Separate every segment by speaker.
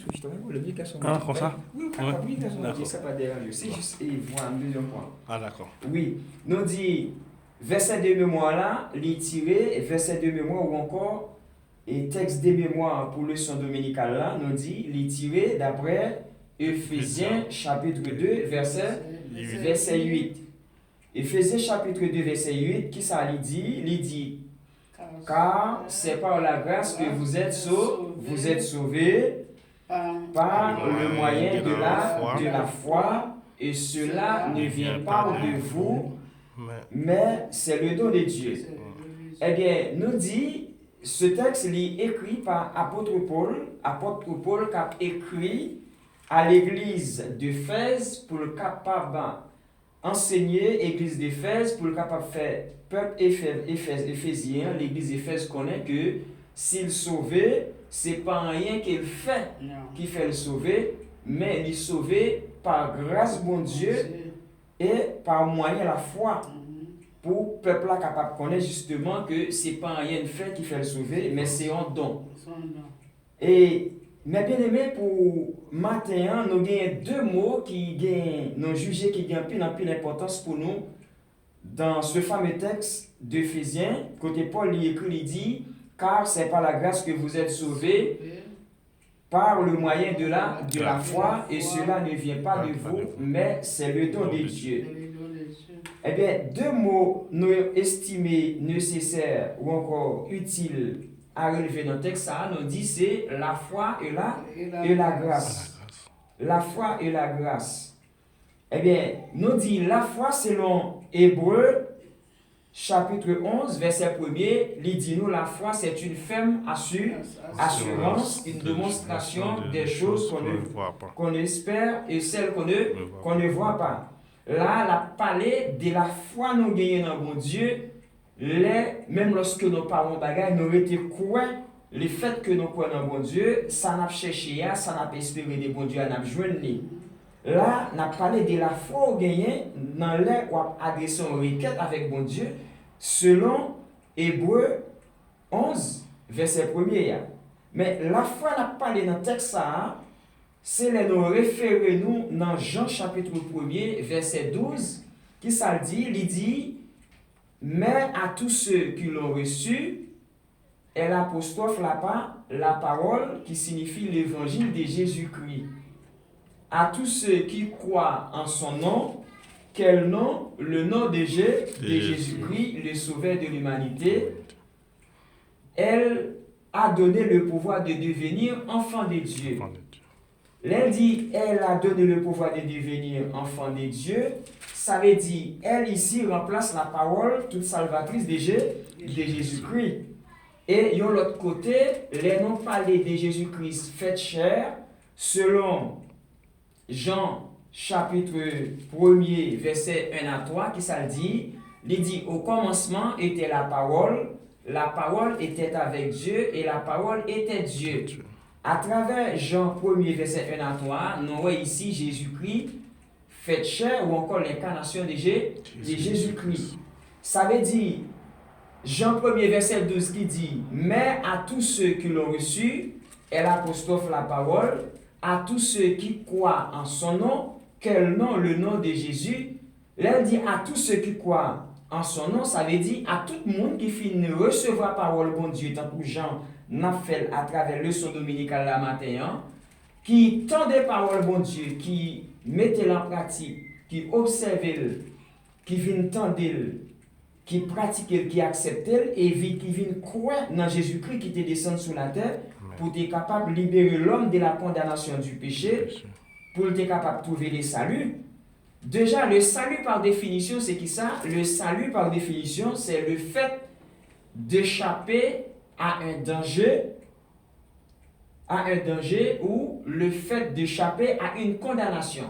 Speaker 1: switch, le publication.
Speaker 2: Ah, comme ça?
Speaker 1: Oui, la publication, ça pas déranger. C'est juste, et voilà, un deuxième point.
Speaker 2: Ah, d'accord.
Speaker 1: Oui, nous dit, verset de mémoire là, les tiré, verset de mémoire ou encore, et texte de mémoire pour le son dominical là, nous dit, les tiré d'après Ephésiens chapitre 2, verset 8. Ephésiens chapitre 2, verset 8, qui ça lui dit? Il dit, car c'est par la grâce que vous êtes sauvés par le moyen de la foi, et cela ne vient pas de vous, mais c'est le don de Dieu. Eh bien, nous dit, ce texte est écrit par apôtre Paul qui a écrit à l'église d'Éphèse pour le capable enseigner l'église d'Éphèse pour le capable faire peuple éphésien. L'église d'Éphèse connaît que s'il sauvé, c'est pas rien qu'il fait qui fait le sauver, mais il est sauvé par grâce bon Dieu et par moyen de la foi. Pour le peuple là capable de connaître justement que c'est pas rien de fait qui fait le sauver, mais c'est un don. Et mais bien aimé pour matin, nous avons deux mots qui nous jugé qui ont plus d'importance pour nous dans ce fameux texte d'Éphésiens. Côté Paul il écrit, il dit, car c'est par la grâce que vous êtes sauvés par le moyen de la foi, et cela ne vient pas de vous, mais c'est le don de Dieu. Eh bien, deux mots nous estimés nécessaires ou encore utiles à relever dans le texte, ça nous dit c'est la foi et la grâce. La foi et la grâce. Eh bien, nous dit la foi selon Hébreux, chapitre 11, verset 1er, il dit nous la foi c'est une ferme assurance, une démonstration des choses qu'on espère et celles qu'on ne voit pas. Là, la parlé de la foi nous gagnons dans bon Dieu, même lorsque nos parents bagaille, nous étions quoi, le fait que nous croyons dans bon Dieu, ça n'a pas cherché, ça n'a pas espéré de bon Dieu, ça n'a pas joué. Là, n'a parlé de la foi gagnée dans l'air où adresser une requête avec bon Dieu, selon Hébreux 11, verset 1er. Mais la foi n'a parlé dans le texte, c'est là nous référer nous dans Jean chapitre 1er, verset 12, qui ça dit, il dit, mais à tous ceux qui l'ont reçu, et l'apostrophe là-bas, la parole qui signifie l'évangile de Jésus-Christ. À tous ceux qui croient en son nom, quel nom? Le nom de Jésus-Christ, le sauveur de l'humanité. Elle a donné le pouvoir de devenir enfant de Dieu. Elle dit, elle a donné le pouvoir de devenir enfant de Dieu. Ça veut dire, elle ici remplace la parole toute salvatrice de Jésus-Christ. Et de l'autre côté, les noms parlés de Jésus-Christ fait chair, selon Jean chapitre 1er, verset 1 à 3, qui ça dit, il dit, au commencement était la parole était avec Dieu, et la parole était Dieu. À travers Jean 1er, verset 1 à 3, nous voyons ici Jésus-Christ fait chair ou encore l'incarnation de Jésus-Christ. Ça veut dire, Jean 1er, verset 12 qui dit, mais à tous ceux qui l'ont reçu, elle apostrophe la parole, à tous ceux qui croient en son nom, quel nom? Le nom de Jésus. Là, elle dit à tous ceux qui croient en son nom, ça veut dire à tout le monde qui finit de recevoir la parole bon Dieu, tant que Jean n'a fait à travers le son dominical la matin, qui tendait parole bon Dieu, qui mettait en pratique, qui observait, qui vient tendre, qui pratique, qui accepte, et qui vient croire dans Jésus-Christ qui te descend sur la terre pour être capable de libérer l'homme de la condamnation du péché, pour être capable de trouver le salut. Déjà, le salut par définition, c'est qui ça? Le salut par définition, c'est le fait d'échapper à un danger ou le fait d'échapper à une condamnation.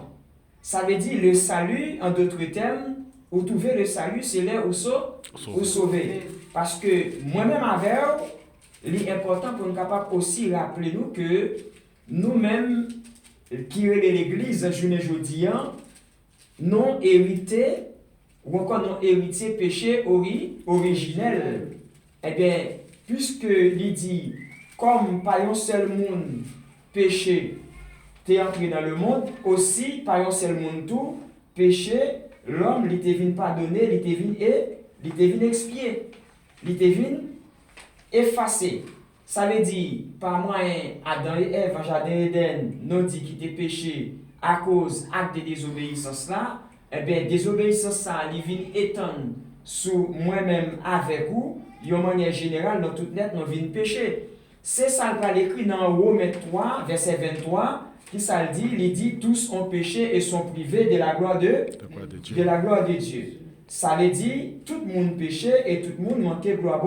Speaker 1: Ça veut dire le salut, en d'autres termes, où trouver le salut, c'est là où sauver. Parce que moi-même avec il est important pour nous capables aussi rappeler nous que nous-mêmes qui sommes l'église aujourd'hui, non hérité ou encore non hérité péché originel. Eh bien, puisque il dit, comme par un seul monde, péché t'es entré dans le monde, aussi par un seul monde tout, péché, l'homme, il t'est venu pardonner, il t'est venu expier, il t'est venu effacer. Ça veut dire, par moyen, Adam et Ève, en jardin Éden, nous dit qu'ils étaient péchés à cause acte de désobéissance là, eh bien, désobéissance ça, il vient étendre sous moi-même avec vous, de manière générale, dans toute net, nous venons pécher. C'est ça qu'il a écrit dans Romains 3, verset 23, qui ça le dit, il dit, tous ont péché et sont privés de la gloire de Dieu. De la gloire de Dieu. Ça veut dire, tout le monde péchait et tout le monde manquait gloire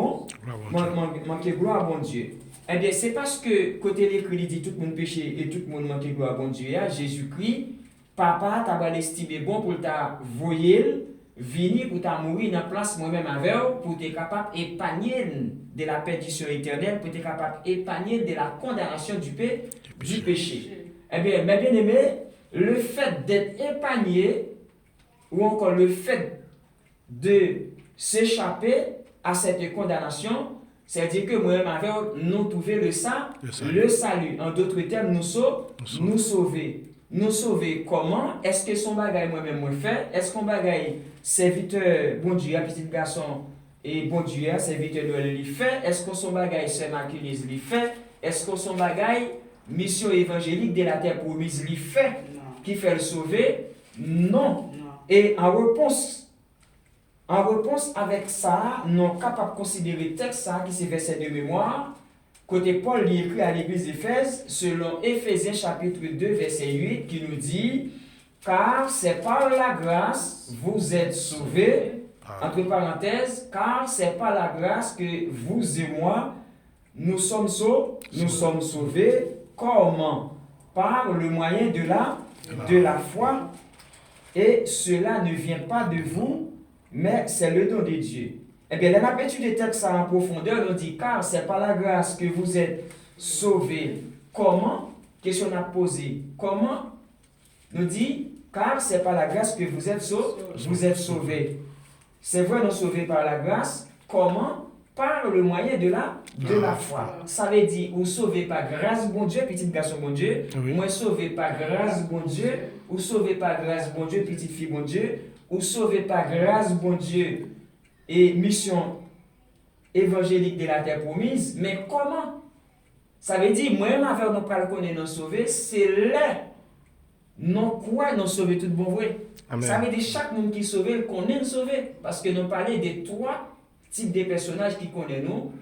Speaker 1: bon Dieu. Eh bien, c'est parce que, côté l'écrit, il dit tout le monde péché et tout le monde manquait gloire bon Dieu. Jésus-Christ, papa, t'a estimé bon pour t'a voyer, venir pour t'a mourir dans la place moi-même avec, pour t'être capable d'épargner de la perdition éternelle, pour t'être capable d'épargner de la condamnation du péché. Eh bien, mes bien-aimés, le fait d'être épargné, ou encore le fait de s'échapper à cette condamnation, c'est-à-dire que moi-même avec nous trouver le salut. En d'autres termes, nous sauver. Nous sauver comment? Est-ce que son bagage moi-même moi fait? Est-ce qu'on bagage serviteur bon Dieu, petit garçon et bon Dieu, serviteur de lui fait? Est-ce qu'on son bagage c'est maculise lui fait? Est-ce qu'on son bagage mission évangélique de la terre promise lui fait? Qui fait le sauver? Non. Et en réponse avec ça, nous sommes capables de considérer le texte ça, qui c'est verset de mémoire. Côté Paul il écrit à l'église d'Éphèse, selon Éphésiens chapitre 2, verset 8, qui nous dit, car c'est par la grâce vous êtes sauvés, entre parenthèses, car c'est par la grâce que vous et moi, nous sommes sauvés. Comment? Par le moyen de la foi. Et cela ne vient pas de vous, mais c'est le don de Dieu. Eh bien, la étude des textes en profondeur nous dit, car c'est par la grâce que vous êtes sauvés. Comment? Question à poser. Comment? Nous dit, car c'est par la grâce que vous êtes sauvés. C'est vrai, nous sauvés par la grâce. Comment? Par le moyen de la foi. Ça veut dire, ou sauvé par grâce, bon Dieu, petit garçon, bon Dieu. Oui. Moi, sauvé par grâce, bon Dieu. Ou sauvé par grâce, bon Dieu, petite fille, bon Dieu. Ou sauvé par grâce, bon Dieu. Et mission évangélique de la terre promise. Mais comment? Ça veut dire, moi-même, avec nous pas le connaître, nous sauver, c'est là. Non quoi, nous sauver tout bon vrai. Amen. Ça veut dire, chaque monde qui sauvé, connaît nous sauver. Parce que nous parlons des trois type de personnages qui connaissent nous,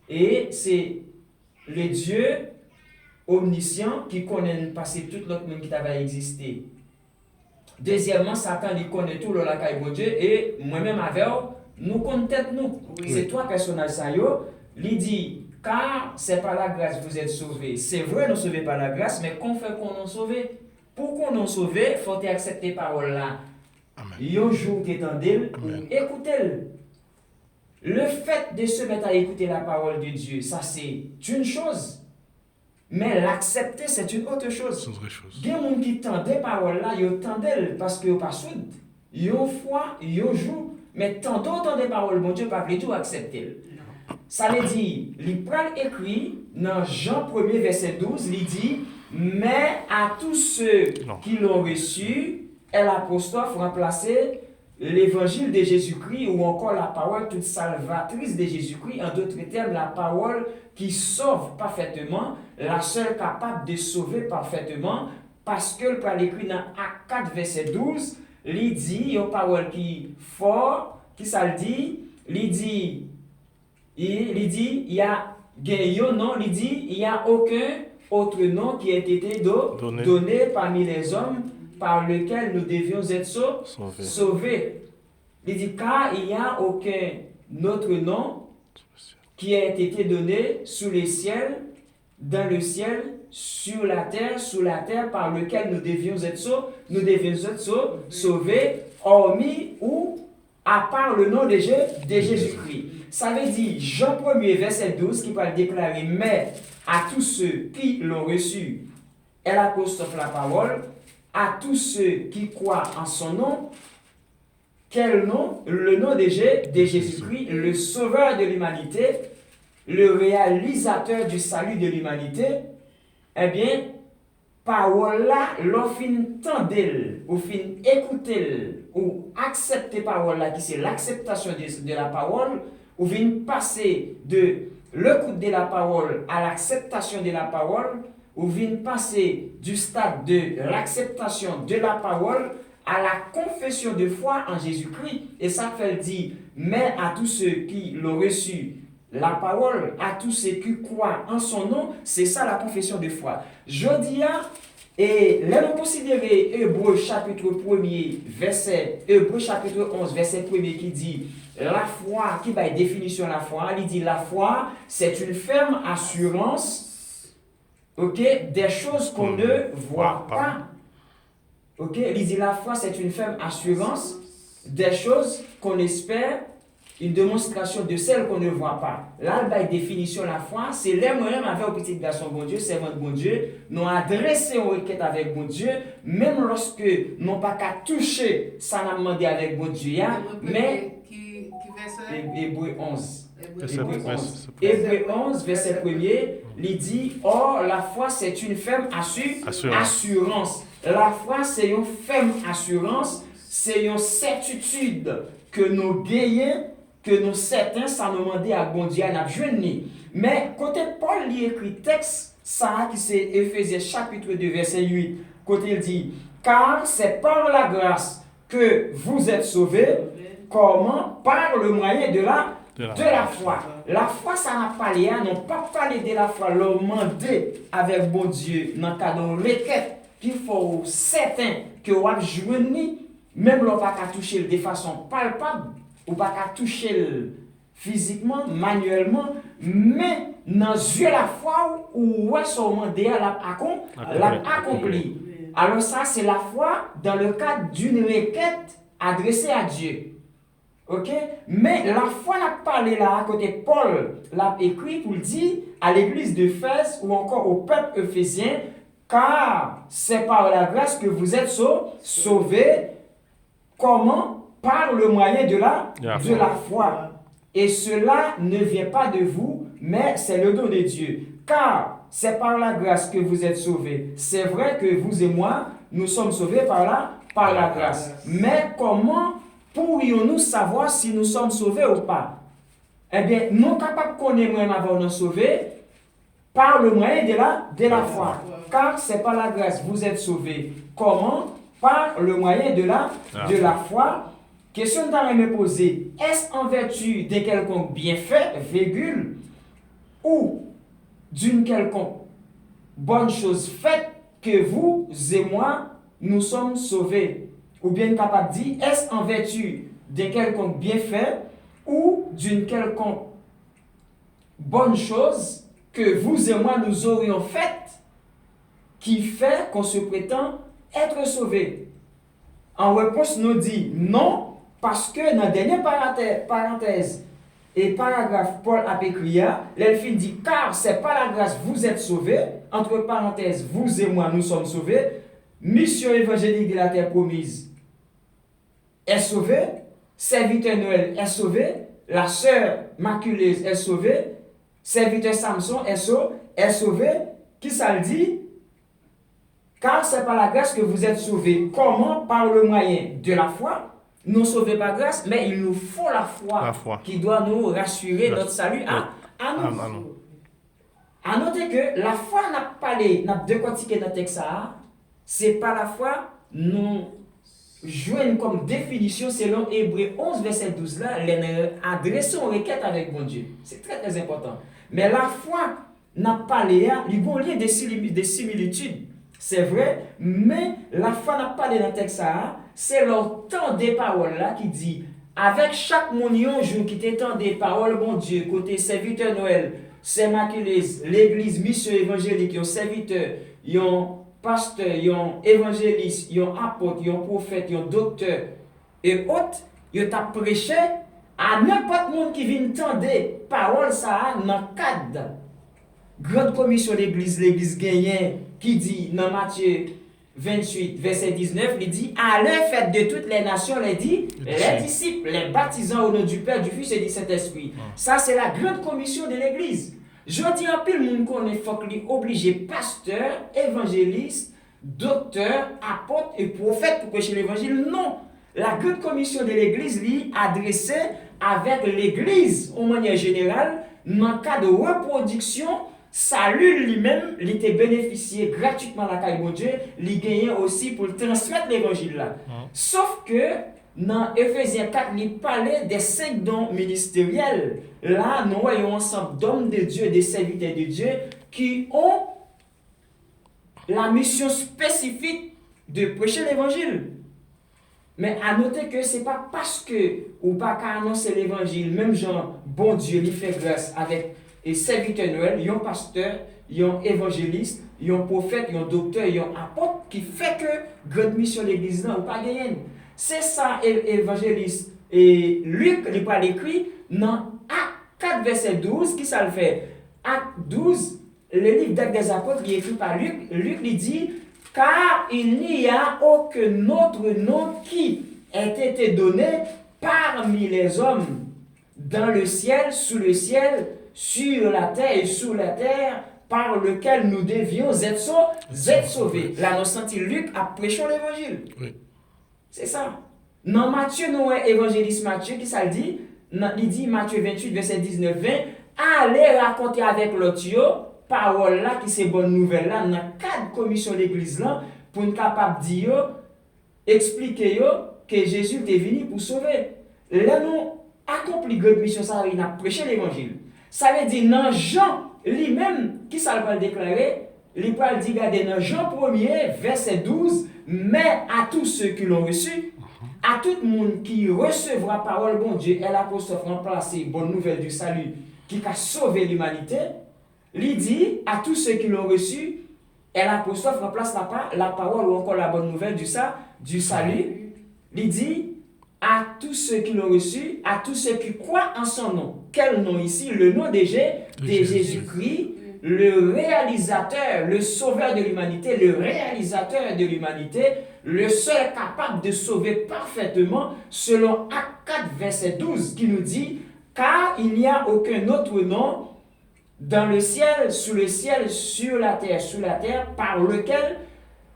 Speaker 1: et c'est le Dieu omniscient qui connaît passer tout l'autre monde qui avait existé. Deuxièmement, Satan il connaît tout le lacaille de Dieu, et moi-même avec nous connaissons nous. Oui. Ces trois personnages ça yo, il dit car c'est par la grâce que vous êtes sauvés. C'est vrai nous sauvés par la grâce, mais qu'on fait qu'on nous sauvé? Pour qu'on nous sauvé, il faut accepter parole là. Un jour t'étendez, écoutez-le. Le fait de se mettre à écouter la parole de Dieu, ça c'est une chose. Mais l'accepter, c'est une autre chose. Il y a des gens qui tendent des paroles là, ils tendent parce qu'ils ne sont pas sourds. Ils ont foi, ils jouent. Mais tant d'autres des paroles, bon Dieu, pas du tout accepter. Ça veut dire, il prend écrit dans Jean 1er, verset 12, il dit, mais à tous ceux qui l'ont reçu, est l'apostrophe remplacé l'évangile de Jésus-Christ ou encore la parole toute salvatrice de Jésus-Christ, en d'autres termes, la parole qui sauve parfaitement, la seule capable de sauver parfaitement, parce que le parle écrit dans Acte 4, verset 12, il dit, une parole qui fort, qui ça le dit, il dit, il y a un nom, il dit, il n'y a aucun autre nom qui a été donné parmi les hommes par lequel nous devions être sauvés. Il dit car il n'y a aucun autre nom qui a été donné sous les ciels, dans le ciel, sous la terre, par lequel nous devions être sauvés, hormis ou à part le nom de Jésus-Christ. Ça veut dire Jean 1er, verset 12, qui va déclarer, mais à tous ceux qui l'ont reçu, elle apostrophe la parole, à tous ceux qui croient en son nom. Quel nom? Le nom de Jésus-Christ, le sauveur de l'humanité, le réalisateur du salut de l'humanité. eh bien, parole là, l'on fin tendel, ou fin écouter, ou accepter parole là, qui c'est l'acceptation de la parole, ou fin passer de l'écoute de la parole à l'acceptation de la parole, ou fin passer du stade de l'acceptation de la parole à la confession de foi en Jésus-Christ. Et ça fait dire, mais à tous ceux qui l'ont reçu, la parole, à tous ceux qui croient en son nom, c'est ça la confession de foi. Je dis, et là, nous considérons Hébreu chapitre 1er, Hébreu chapitre 11, verset 1er qui dit, la foi, qui va définir la foi, il dit, la foi, c'est une ferme assurance, des choses qu'on ne voit pas. Il dit, la foi, c'est une ferme assurance des choses qu'on espère, une démonstration de celles qu'on ne voit pas. Là, la définition de la foi, c'est les moi-même avec un petit garçon, bon Dieu, servant de bon Dieu, nous adresser une requête avec bon Dieu, même lorsque nous pas qu'à toucher, ça n'a demandé avec bon Dieu, mais Hébreu 11. Hébreu 11, verset 1er, il dit, or, la foi, c'est une ferme assurance. La foi, c'est une ferme assurance, c'est une certitude que nous gagnons, que nous certains, ça nous demande à bon Dieu, à n'a jeune. Mais, côté Paul, il écrit texte, ça qui c'est Éphésiens chapitre 2, verset 8, côté il dit, car c'est par la grâce que vous êtes sauvés, comment? Par le moyen de la foi. La foi, ça n'a pas lié, non pas parler de la foi, le demander avec bon Dieu, dans le cadre de requête, qu'il faut certain que vous avez joigné, même l'on pas qu'à toucher de façon palpable, ou pas qu'à toucher physiquement, manuellement, mais dans yeux la foi, ou son mandat l'a accompli. Alors ça, c'est la foi dans le cadre d'une requête adressée à Dieu. Mais la foi n'a pas parlé là, à côté Paul l'a écrit pour dire à l'église d'Éphèse ou encore au peuple ephésien, car c'est par la grâce que vous êtes sauvés. Comment? Par le moyen de la foi. Et cela ne vient pas de vous, mais c'est le don de Dieu. Car c'est par la grâce que vous êtes sauvés. C'est vrai que vous et moi, nous sommes sauvés par la grâce. Mais comment pourrions-nous savoir si nous sommes sauvés ou pas? Eh bien, nous sommes capables de connaître avant nous sauver par le moyen de la foi. Car c'est par la grâce vous êtes sauvés. Comment? Par le moyen de la foi. Question d'en me poser, est-ce en vertu d'un quelconque bienfait, virgule, ou d'une quelconque bonne chose faite que vous et moi, nous sommes sauvés? Ou bien capable de dire, est-ce en vertu d'un quelconque bienfait ou d'une quelconque bonne chose que vous et moi nous aurions faite qui fait qu'on se prétend être sauvés? En réponse, nous dit non, parce que dans la dernière parenthèse et paragraphe, Paul a écrit, l'elfin dit, car c'est par la grâce vous êtes sauvés, entre parenthèses, vous et moi nous sommes sauvés, mission évangélique de la terre promise est sauvée, serviteur Noël est sauvé, la sœur maculeuse est sauvée, serviteur Samson est sauvé, qui ça le dit? Car c'est par la grâce que vous êtes sauvés. Comment? Par le moyen de la foi. Nous sauvés par grâce, mais il nous faut la foi. Qui doit nous rassurer notre salut à nous. À noter que la foi n'a décortiqué dans le texte, c'est pas la foi, nous jouons comme définition selon Hébreu 11, verset 12, là, adressons une requête avec bon Dieu. C'est très très important. Mais la foi n'a pas les liens de similitudes. C'est vrai, mais la foi n'a pas dans le texte, c'est le temps des paroles là qui dit, avec chaque mounion jour qui t'étend des paroles, bon Dieu, côté serviteur Noël, c'est maculés, l'église, mission évangélique, yon serviteur, yon pasteur, yon évangéliste, yon apôtre, yon prophète, yon docteur, et autres, yon t'a prêché à n'importe monde qui vient entendre paroles ça dans le cadre. Grande commission l'église gagnée qui dit dans Matthieu 28, verset 19, il dit, allez, faites de toutes les nations, les disciples, les baptisants au nom du Père, du Fils et du Saint-Esprit. Ça, c'est la grande commission de l'église. Je dis en pile moun connaît faut qu'il obligé pasteur, évangéliste, docteur, apôtre et prophète pour prêcher l'évangile. Non. La grande commission de l'église lui adressée avec l'église en manière générale dans le cas de reproduction. Salut lui-même, il était bénéficié gratuitement la caille de Dieu, il gagnait aussi pour transmettre l'évangile là. Sauf que dans Ephésiens 4, il parlait des 5 dons ministériels. Là, nous voyons ensemble d'hommes de Dieu, des serviteurs de Dieu qui ont la mission spécifique de prêcher l'évangile. Mais à noter que ce n'est pas parce que ou pas qu'à annoncer l'évangile, même Jean, bon Dieu, il fait grâce avec les serviteurs Noël, il y a un pasteur, il y a un évangéliste, il y a un prophète, il y a un docteur, il y a un apôtre qui fait que grande mission de l'église là ou pas gagner. C'est ça évangéliste et Luc il pas écrit dans Acte 4 verset 12 qui ça le fait. Acte 12, le livre d'Actes des apôtres qui est écrit par Luc, il dit car il n'y a aucun autre nom qui ait été donné parmi les hommes dans le ciel, sous le ciel, sur la terre et sous la terre, par lequel nous devions être sauvés. Là, nous senti Luc a prêché l'évangile. Oui. C'est ça. Dans Matthieu, nous avons évangéliste Matthieu qui ça le dit. Il dit Matthieu 28, verset 19-20. Allez raconter avec l'autre parole là qui c'est bonne nouvelle là dans cadre commission de l'église là pour être capable de dire expliquer que Jésus est venu pour sauver. Là nous accompli grande mission ça il a prêché l'évangile. Ça veut dire dans Jean lui-même qui ça va déclarer, il va dire regardez dans Jean 1er verset 12, mais à tous ceux qui l'ont reçu, à tout le monde qui recevra parole bon Dieu, elle a pour se remplacer bonne nouvelle du salut qui a sauvé l'humanité. Il dit à tous ceux qui l'ont reçu, elle apostrophe remplace la parole ou encore la bonne nouvelle du salut. Il dit à tous ceux qui l'ont reçu, à tous ceux qui croient en son nom. Quel nom ici? Le nom de Jésus-Christ, le réalisateur, le sauveur de l'humanité, le réalisateur de l'humanité, le seul capable de sauver parfaitement, selon Acte 4, verset 12, qui nous dit car il n'y a aucun autre nom dans le ciel, sur la terre, par lequel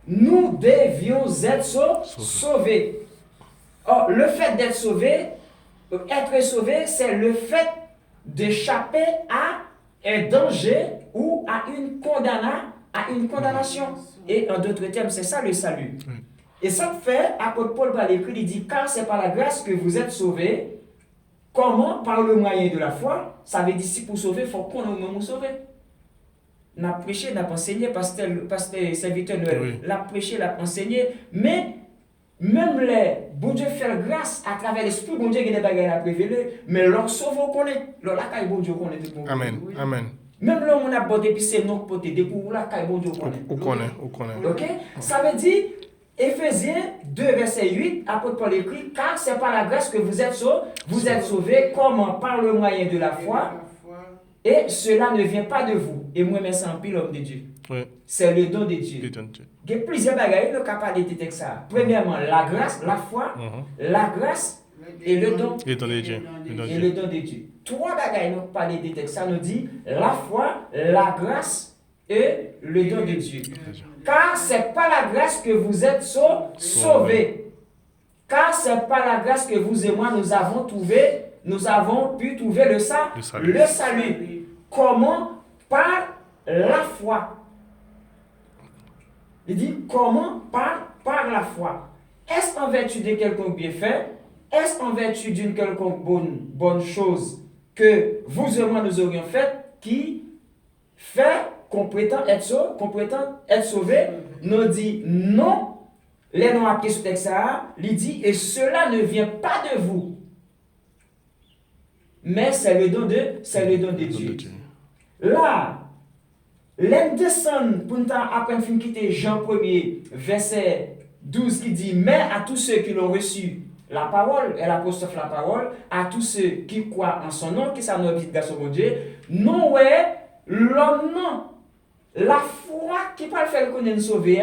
Speaker 1: nous devions être sauvés. Or, le fait d'être sauvé, c'est le fait d'échapper à un danger ou à une condamnation. Et en d'autres termes, c'est ça le salut. Et ça fait, apôtre Paul par l'écrit, il dit, car c'est par la grâce que vous êtes sauvés. Comment? Par le moyen de la foi. Ça veut dire si pour sauver, il faut qu'on nous sauver. N'a prêché, n'a enseigné, pasteur serviteur Noël, l'a prêché, l'a enseigné, mais même les bon Dieu fait grâce à travers l'esprit, bon Dieu qui n'est pas à révéler, mais leur sauve on connaît, leur la caille bon Dieu connaît tout le monde.
Speaker 2: Amen, amen.
Speaker 1: Même là on a bordé puis c'est non poté, de pour la caille bon Dieu connaît.
Speaker 2: On connaît.
Speaker 1: OK? Ça veut dire Ephésiens 2 verset 8, apôtre Paul écrit car c'est par la grâce que vous êtes sauvés, comment? Par le moyen de la foi. Et cela ne vient pas de vous. Et moi, mais c'est un pile homme de Dieu. Oui. C'est le don de Dieu. Il y a plusieurs bagages qui sont capables de détecter ça. Premièrement, la grâce, la foi, la grâce et le don.
Speaker 2: Et
Speaker 1: le don de Dieu. Trois bagages qui parlent de détecter ça. Nous dit la foi, la grâce et le don de Dieu. Car c'est par la grâce que vous êtes sauvés. Car c'est par la grâce que vous et moi nous avons pu trouver le salut. Comment? Par la foi. Il dit comment? Par la foi. Est-ce en vertu de quelconque bienfait? Est-ce en vertu d'une quelconque bonne chose que vous et moi nous aurions fait qui fait qu'on prétend être sauvé? Nous dit non. Les noms appris sous texte ça, il dit et cela ne vient pas de vous. Mais c'est le don de Dieu. Là, l'un descend pour nous apprendre à quitter Jean 1er, verset 12 qui dit mais à tous ceux qui l'ont reçu la parole, elle apostrophe la parole, à tous ceux qui croient en son nom, qui sont nos petites garçons de Dieu, l'homme non. La foi qui peut le faire connaître sauver,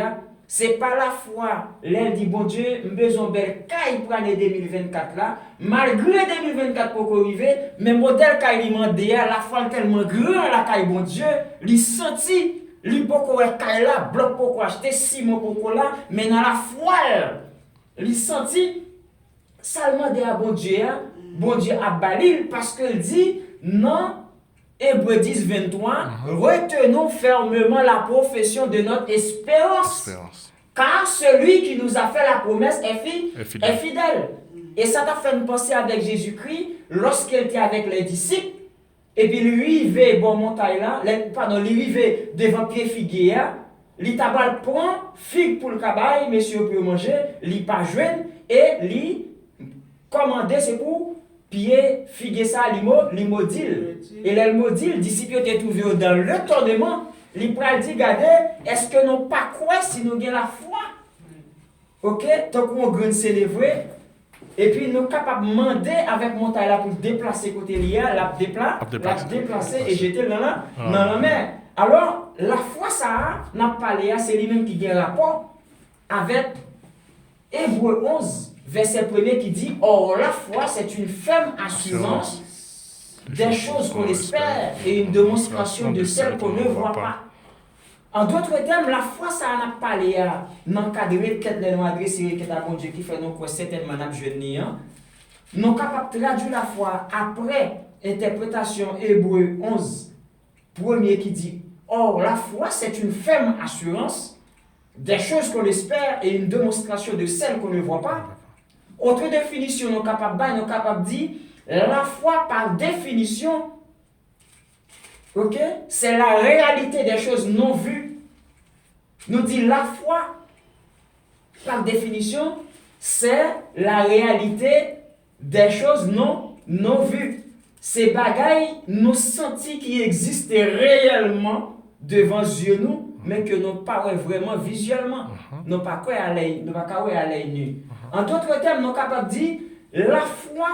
Speaker 1: C'est pas la foi. L'elle dit, bon Dieu, besoin belle caille pour l'année 2024 là. Malgré 2024 pour arriver, mais modèle caille demandé, la foi tellement grand la caille, bon Dieu, lui senti, lui beaucoup caille là, bloc pour acheter, 6 mois pour là, mais dans la foi, lui senti, seulement de bon Dieu a balil parce qu'il dit, non, Hébreux 10, 23, retenons fermement la profession de notre espérance. Car celui qui nous a fait la promesse est fidèle. Et ça t'a fait nous penser avec Jésus-Christ, lorsqu'il était avec les disciples, et puis lui, il va bon montagne là, lui va devant pied figuier, il tabal prend figue pour le cabaye, monsieur peut manger, il pas joindre, et lui commander c'est pour pied figuer ça l'imodile. Et le modile, disciples étaient trouvés dans le tournement, il pral dit, regardez, est-ce que nous pas quoi si nous avons la foi? Ok, tant qu'on grand célébrer, et puis nous sommes capables de demander avec mon taille là pour déplacer côté lié, la déplacer et jeter dans la mer. Alors, la foi, ça n'a pas parlé, c'est lui-même qui a un rapport avec Hébreux 11, verset 1er qui dit, or la foi, c'est une ferme assurance des choses qu'on espère et une démonstration de celles qu'on ne voit pas. En d'autres termes, la foi, ça n'a pas parlé à n'encadrer qu'est-ce que nous adresser, qu'est-ce que bon Dieu qui fait nous quoi certainement n'a jeune nous sommes capables de traduire la foi après interprétation Hébreux 11, premier qui dit, or la foi, c'est une ferme assurance des choses qu'on espère et une démonstration de celles qu'on ne voit pas. Autre définition, nous sommes capables de dire, la foi par définition, ok, c'est la réalité des choses non vues. Nous dit la foi, par définition, c'est la réalité des choses non vues. Ces bagailles, nous sentis qui existent réellement devant yeux nous, mais que nous pas vraiment visuellement. Nous pas quoi à l'œil nu. En d'autres termes, nous sommes capables de dire la foi,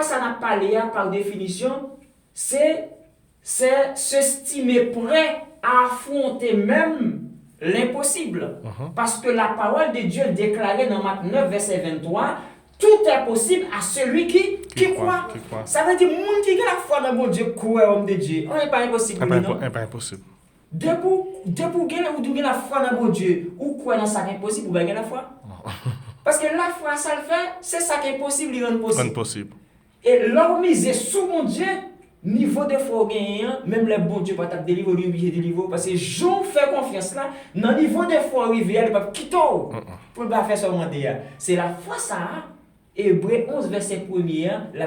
Speaker 1: ça n'a pas l'air par définition, c'est s'estimer prêt à affronter même l'impossible. Parce que la parole de Dieu déclarée dans Marc 9, verset 23, tout est possible à celui qui croit. Ça veut dire, le monde qui a la foi dans mon Dieu, croit homme de Dieu. On n'est pas impossible.
Speaker 2: Pas impossible.
Speaker 1: Depuis que vous avez la foi dans mon Dieu, ou quoi dans ça qui est possible, vous avez la foi. Parce que la foi, ça le fait, c'est ça qui est possible, il rend possible. Et l'homme misé sous mon Dieu, niveau de foi gagnant, même les bons Dieu pas t'a délivrer, lui obligé de délivrer parce que j'en fais confiance là, dans niveau de foi arrivé, elle pas quitter pour pas faire seulement dire. C'est la foi ça. Hébreux 11 verset 1er, la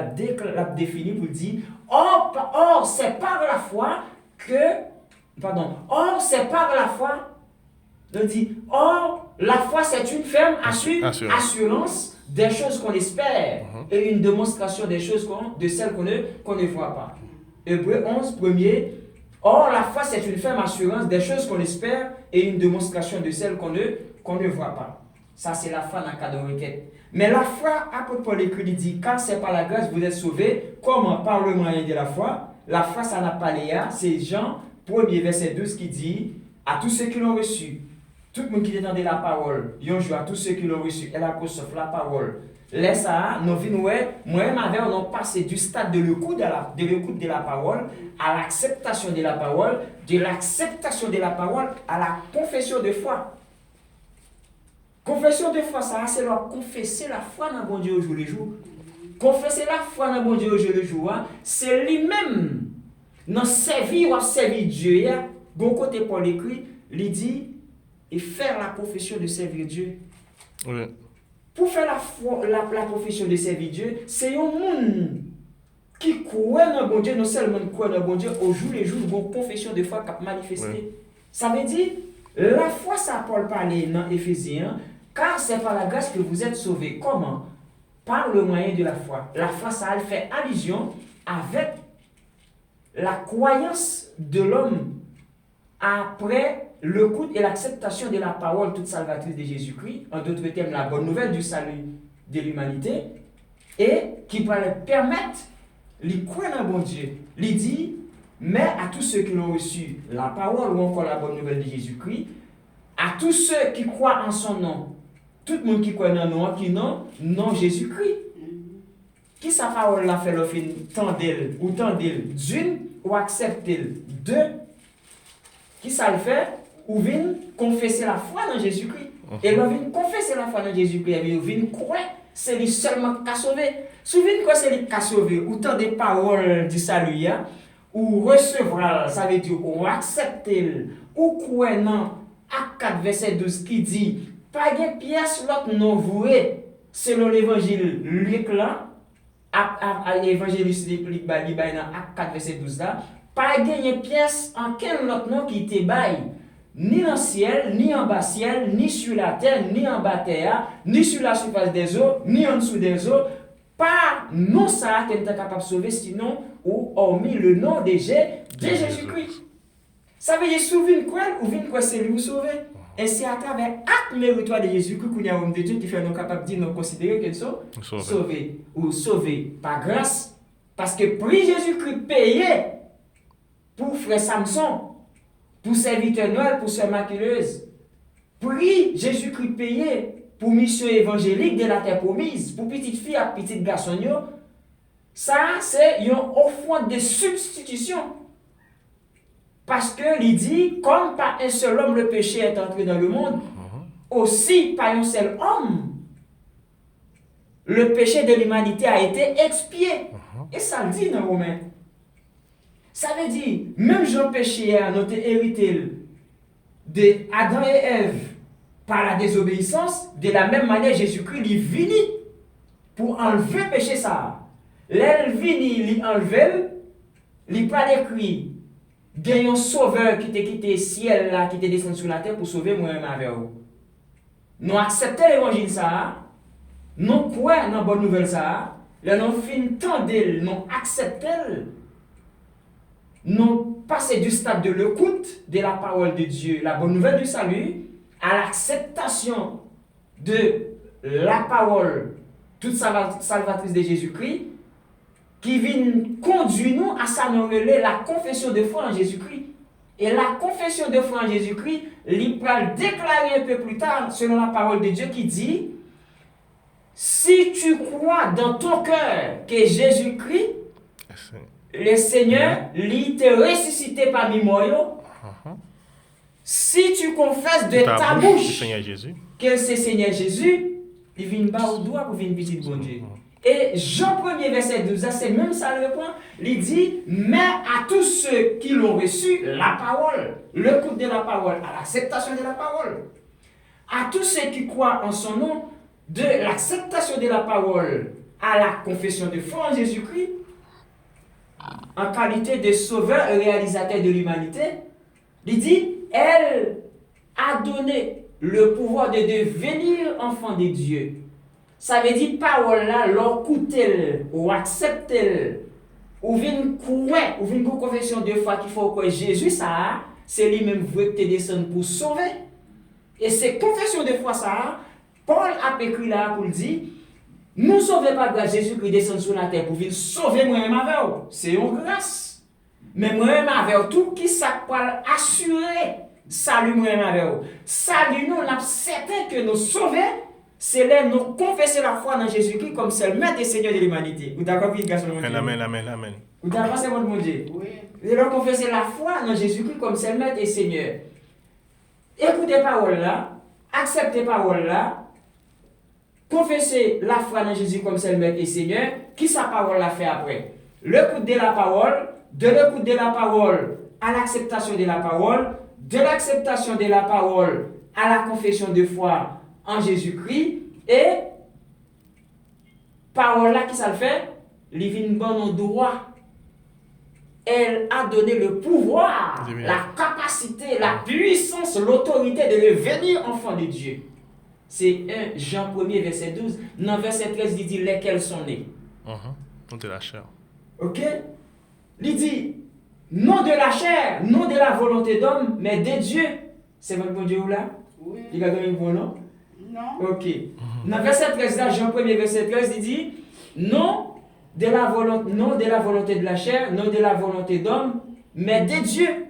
Speaker 1: définit pour dire or c'est par la foi c'est par la foi. On dit or la foi c'est une ferme assurance des choses qu'on espère et une démonstration des choses de celles qu'on ne voit pas. Hébreux 11 premier. Or la foi c'est une ferme assurance des choses qu'on espère et une démonstration de celles qu'on ne voit pas. Ça c'est la foi dans le cas de requête. Mais la foi, apôtre Paul écrit, dit, car c'est par la grâce que vous êtes sauvés, comment par le moyen de la foi. La foi, ça n'a pas l'air. C'est Jean 1er verset 12 qui dit, à tous ceux qui l'ont reçu, tout le monde qui entendait la parole, ils ont joué à tous ceux qui l'ont reçu, et la cause sauf la parole. Laisse ça, nous venons, moi-même avec, on a passé du stade de l'écoute de la parole à l'acceptation de la parole, de l'acceptation de la parole à la confession de foi. Confession de foi, ça, c'est leur confesser la foi dans bon Dieu au jour le jour. Confesser la foi dans bon Dieu au jour le jour, c'est lui-même, dans servir Dieu, bon côté Paul écrit, il dit, et faire la profession de servir Dieu.
Speaker 2: Oui.
Speaker 1: Pour faire la profession de servir Dieu, c'est un monde qui croit dans bon Dieu, non seulement croit dans bon Dieu, au jour le jour, bon confession de foi qui a manifesté. Oui. Ça veut dire, la foi, ça Paul parlait dans Éphésiens, car c'est par la grâce que vous êtes sauvés. Comment? Par le moyen de la foi. La foi, ça fait allusion avec la croyance de l'homme après l'écoute et l'acceptation de la parole toute salvatrice de Jésus-Christ, en d'autres termes, la bonne nouvelle du salut de l'humanité, et qui va leur permettre de croire dans bon Dieu. Il dit, mais à tous ceux qui l'ont reçu la parole ou encore la bonne nouvelle de Jésus-Christ, à tous ceux qui croient en son nom. Tout le monde qui croit dans nom, qui non Jésus-Christ. Qui sa parole la fait le fin tendel ou tendel d'une ou accepter deux. Qui ça le fait ou vient confesser la foi dans Jésus-Christ. Et l'on vient confesser la foi dans Jésus-Christ, et vient croire c'est lui seulement qui a sauvé. Souvenez quoi c'est lui qui a sauvé, autant des paroles du salut ou recevoir, ça veut dire ou accepter ou croire non Acte 4 verset 12 qui dit pas de pièce l'autre non voué selon l'évangile Luc là à l'évangéliste Luc dans Acte 4 verset 12 là pas de pièce en quel autre nom qui te bail ni dans le ciel, ni en bas ciel, ni sur la terre, ni en bas terre, ni sur la surface des eaux, ni en dessous des eaux, pas non ça qui est capable de sauver sinon ou hormis le nom de Jésus-Christ. Ça veut dire souvenir quoi c'est lui sauver. Et c'est à travers l'acte méritoire de Jésus-Christ qu'il y a un homme de Dieu qui fait nous capables de dire nous considérer qu'ils sont sauvés ou sauvés par grâce. Parce que prix Jésus-Christ payé pour frère Samson, pour serviteur Noël, pour sœur maculeuse. Prix Jésus-Christ payé pour mission évangélique de la terre promise, pour petite fille à petit garçon. Ça, c'est une offrande de substitution. Parce que il dit, comme par un seul homme le péché est entré dans le monde, aussi par un seul homme, le péché de l'humanité a été expié. Et ça le dit dans Romains. Ça veut dire, même Jean péché a noté hérité de Adam et Ève par la désobéissance, de la même manière Jésus-Christ est venu pour enlever le péché ça. L'elle vini, il enlevé, il pas écrit, il y a un sauveur qui t'a quitté le ciel là, qui t'a descendu sur la terre pour sauver moi-même avec vous. Nous acceptons l'évangile ça, nous croyons dans la bonne nouvelle ça, nous fin tendel, nous acceptons. Nous passons du stade de l'écoute de la parole de Dieu, la bonne nouvelle du salut, à l'acceptation de la parole toute salvatrice de Jésus-Christ, qui vient conduire nous à s'améliorer la confession de foi en Jésus-Christ. Et la confession de foi en Jésus-Christ, il va déclarer un peu plus tard, selon la parole de Dieu, qui dit, si tu crois dans ton cœur que Jésus-Christ, le Seigneur, il te ressuscité parmi moi. Si tu confesses de ta bouche que c'est Seigneur Jésus, il vient bas au doigt pour venir petit bon Dieu. Et Jean 1er verset 12, c'est même ça le point. Il dit, mais à tous ceux qui l'ont reçu, la parole, l'écoute de la parole, à l'acceptation de la parole, à tous ceux qui croient en son nom, de l'acceptation de la parole à la confession de foi en Jésus-Christ, en qualité de sauveur et réalisateur de l'humanité, il dit, elle a donné le pouvoir de devenir enfant de Dieu. Ça veut dire, parole là, l'écouter ou accepter, ou venir croire, ou venir confession de foi qu'il faut que Jésus, ça, c'est lui-même vrai que tu descendu pour sauver. Et c'est confession de foi, ça, Paul a écrit là pour dire, nous sauvons par grâce Jésus qui descend sur la terre pour venir sauver moi-même avec vous. C'est une grâce. Mais moi-même avec tout qui ça pour assurer salut moi-même avec vous. Salut nous, on a certain que nous sauver, c'est là nous confesser la foi dans Jésus-Christ comme seul maître et Seigneur de l'humanité. Vous d'accord avec garçon mon Dieu?
Speaker 2: Amen.
Speaker 1: Vous d'accord c'est mon Dieu?
Speaker 3: Oui.
Speaker 1: Vous allez confesser la foi dans Jésus-Christ comme seul maître et Seigneur. Écoutez parole là, acceptez parole là. Confesser la foi dans Jésus comme seul maître et Seigneur, qui sa parole l'a fait après? L'écoute de la parole, de l'écoute de la parole à l'acceptation de la parole, de l'acceptation de la parole à la confession de foi en Jésus-Christ, et parole là qui ça le fait? Il vient bon droit. Elle a donné le pouvoir, la capacité, la puissance, l'autorité de devenir enfant de Dieu. C'est 1 Jean 1er verset 12. Dans verset 13, il dit lesquels sont nés.
Speaker 2: Non de la chair.
Speaker 1: Ok? Il dit non de la chair, non de la volonté d'homme, mais de Dieu. C'est votre bon Dieu là?
Speaker 3: Oui.
Speaker 1: Il a donné un bon nom?
Speaker 3: Non.
Speaker 1: Ok. Dans verset 13, là, Jean 1er verset 13, il dit non de la volonté de la chair, non de la volonté d'homme, mais de Dieu.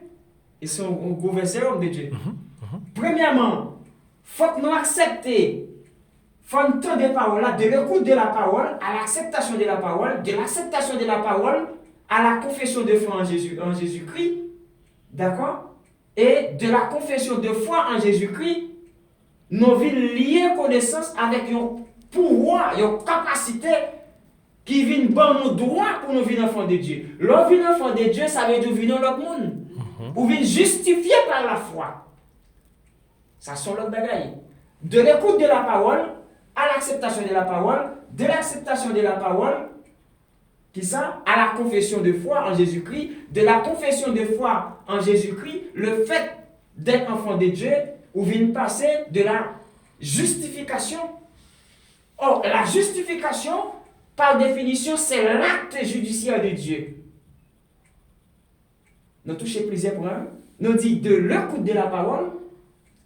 Speaker 1: Ils sont au gros verset homme de Dieu. Premièrement, faut que nous acceptions, faut nous tendre des paroles là, de l'écoute de la parole à l'acceptation de la parole, de l'acceptation de la parole à la confession de foi en Jésus-Christ, d'accord? Et de la confession de foi en Jésus-Christ, nous vies lier connaissance avec un pouvoir, une capacité qui vient bon nous droit pour nous venir enfants de Dieu. L'on vient enfant de Dieu, ça veut dire venir dans l'autre monde. Ou vient justifié par la foi. Ça sont l'autre bagaille. De l'écoute de la parole à l'acceptation de la parole, de l'acceptation de la parole, qui ça? À la confession de foi en Jésus-Christ, de la confession de foi en Jésus-Christ, le fait d'être enfant de Dieu, ou vient passer de la justification. Or, la justification, par définition, c'est l'acte judiciaire de Dieu. Nous touchons plusieurs points. Nous dit de l'écoute de la parole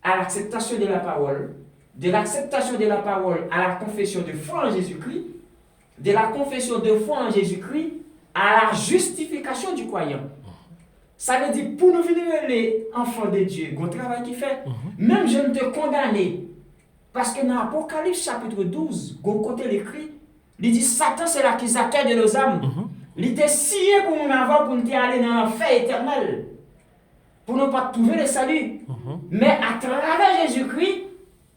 Speaker 1: à l'acceptation de la parole, de l'acceptation de la parole à la confession de foi en Jésus-Christ, de la confession de foi en Jésus-Christ à la justification du croyant. Ça veut dire, pour nous venir les enfants de Dieu, il y a un travail qui fait. Même je ne te condamne. Parce que dans Apocalypse chapitre 12, il y a un côté l'écrit, il dit Satan c'est l'accusateur de nos âmes. Il était scié pour nous avoir, pour nous aller dans l'enfer éternel. Pour ne pas trouver le salut. Mais à travers Jésus-Christ,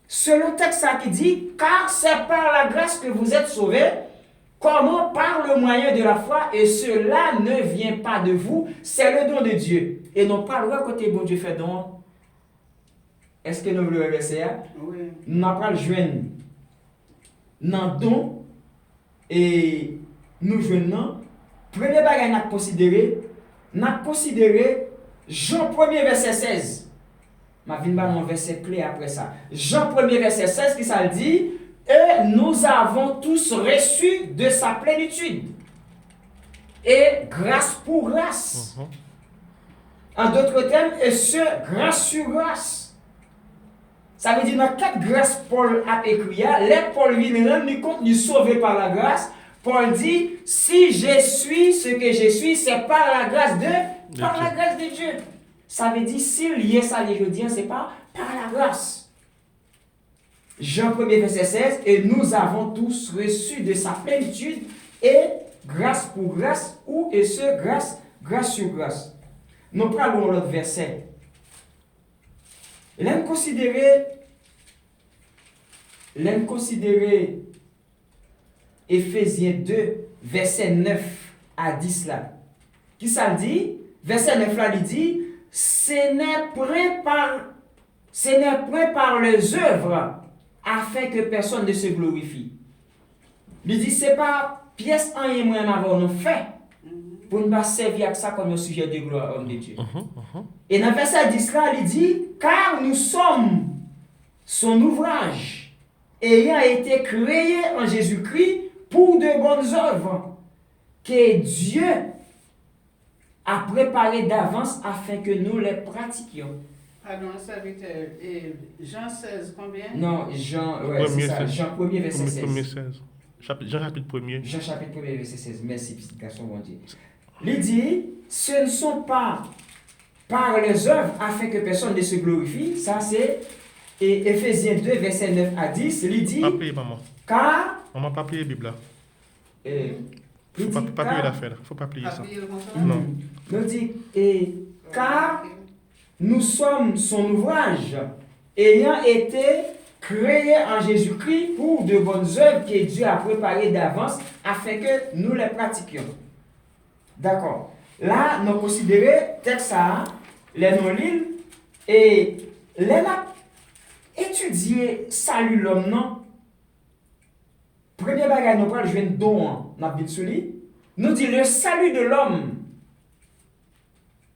Speaker 1: c'est le texte qui dit, car c'est par la grâce que vous êtes sauvés. Comment? Par le moyen de la foi, et cela ne vient pas de vous, c'est le don de Dieu. Et non pas le côté bon Dieu fait don. Est-ce que nous voulons verser?
Speaker 3: Oui.
Speaker 1: Nous n'avons pas le joindre. Dans don, et nous joignons. Premier bagage nous considéré Jean 1er verset 16. Ma vie va un verset clé après ça. Jean 1er verset 16 qui ça dit, et nous avons tous reçu de sa plénitude. Et grâce pour grâce. En d'autres termes, et ce, grâce sur grâce. Ça veut dire, dans quatre grâces, Paul a écrit, les Paul vient rendre compte, nous sauvé par la grâce. Paul dit, si je suis ce que je suis, c'est par la grâce de Dieu. Ça veut dire, s'il y a ça, les jeudis, c'est pas par la grâce. Jean 1er verset 16, et nous avons tous reçu de sa plénitude, et grâce pour grâce, ou et ce, grâce sur grâce. Nous prenons l'autre verset. L'aime considérer Éphésiens 2, verset 9 à 10 là. Qui ça dit? Verset 9 là, il dit, ce n'est point par les œuvres afin que personne ne se glorifie. Il dit, c'est pas pièce en et moins avoir nous fait pour ne pas servir à ça comme un sujet de gloire homme de Dieu. Et dans verset 10 là, il dit, car nous sommes son ouvrage, ayant été créés en Jésus-Christ pour de bonnes œuvres que Dieu a préparées d'avance afin que nous les pratiquions.
Speaker 3: Pardon, serviteur. Et Jean 16, combien?
Speaker 1: Non, Jean, ouais, c'est ça. Jean 1er verset 16.
Speaker 2: Jean chapitre 1er.
Speaker 1: Jean chapitre 1er verset 16. Merci, garçon, bon Dieu. Il dit, ce ne sont pas par les œuvres afin que personne ne se glorifie. Ça, c'est Éphésiens 2, verset 9 à 10. Il dit,
Speaker 2: Pas prier, maman.
Speaker 1: car.
Speaker 2: Maman, pas prier, Bible là.
Speaker 1: Il
Speaker 2: Faut
Speaker 1: dit,
Speaker 2: pas prier l'affaire. Faut pas prier
Speaker 3: Pas
Speaker 2: ça.
Speaker 3: prier le contraire?
Speaker 2: Non.
Speaker 1: Il dit, car nous sommes son ouvrage, ayant été créés en Jésus-Christ pour de bonnes œuvres que Dieu a préparées d'avance afin que nous les pratiquions. D'accord. Là, nous considérons texte ça, les non-lîles, et les étudier salut l'homme, non? Premier bagage, nous prenons un don, nous dit le salut de l'homme,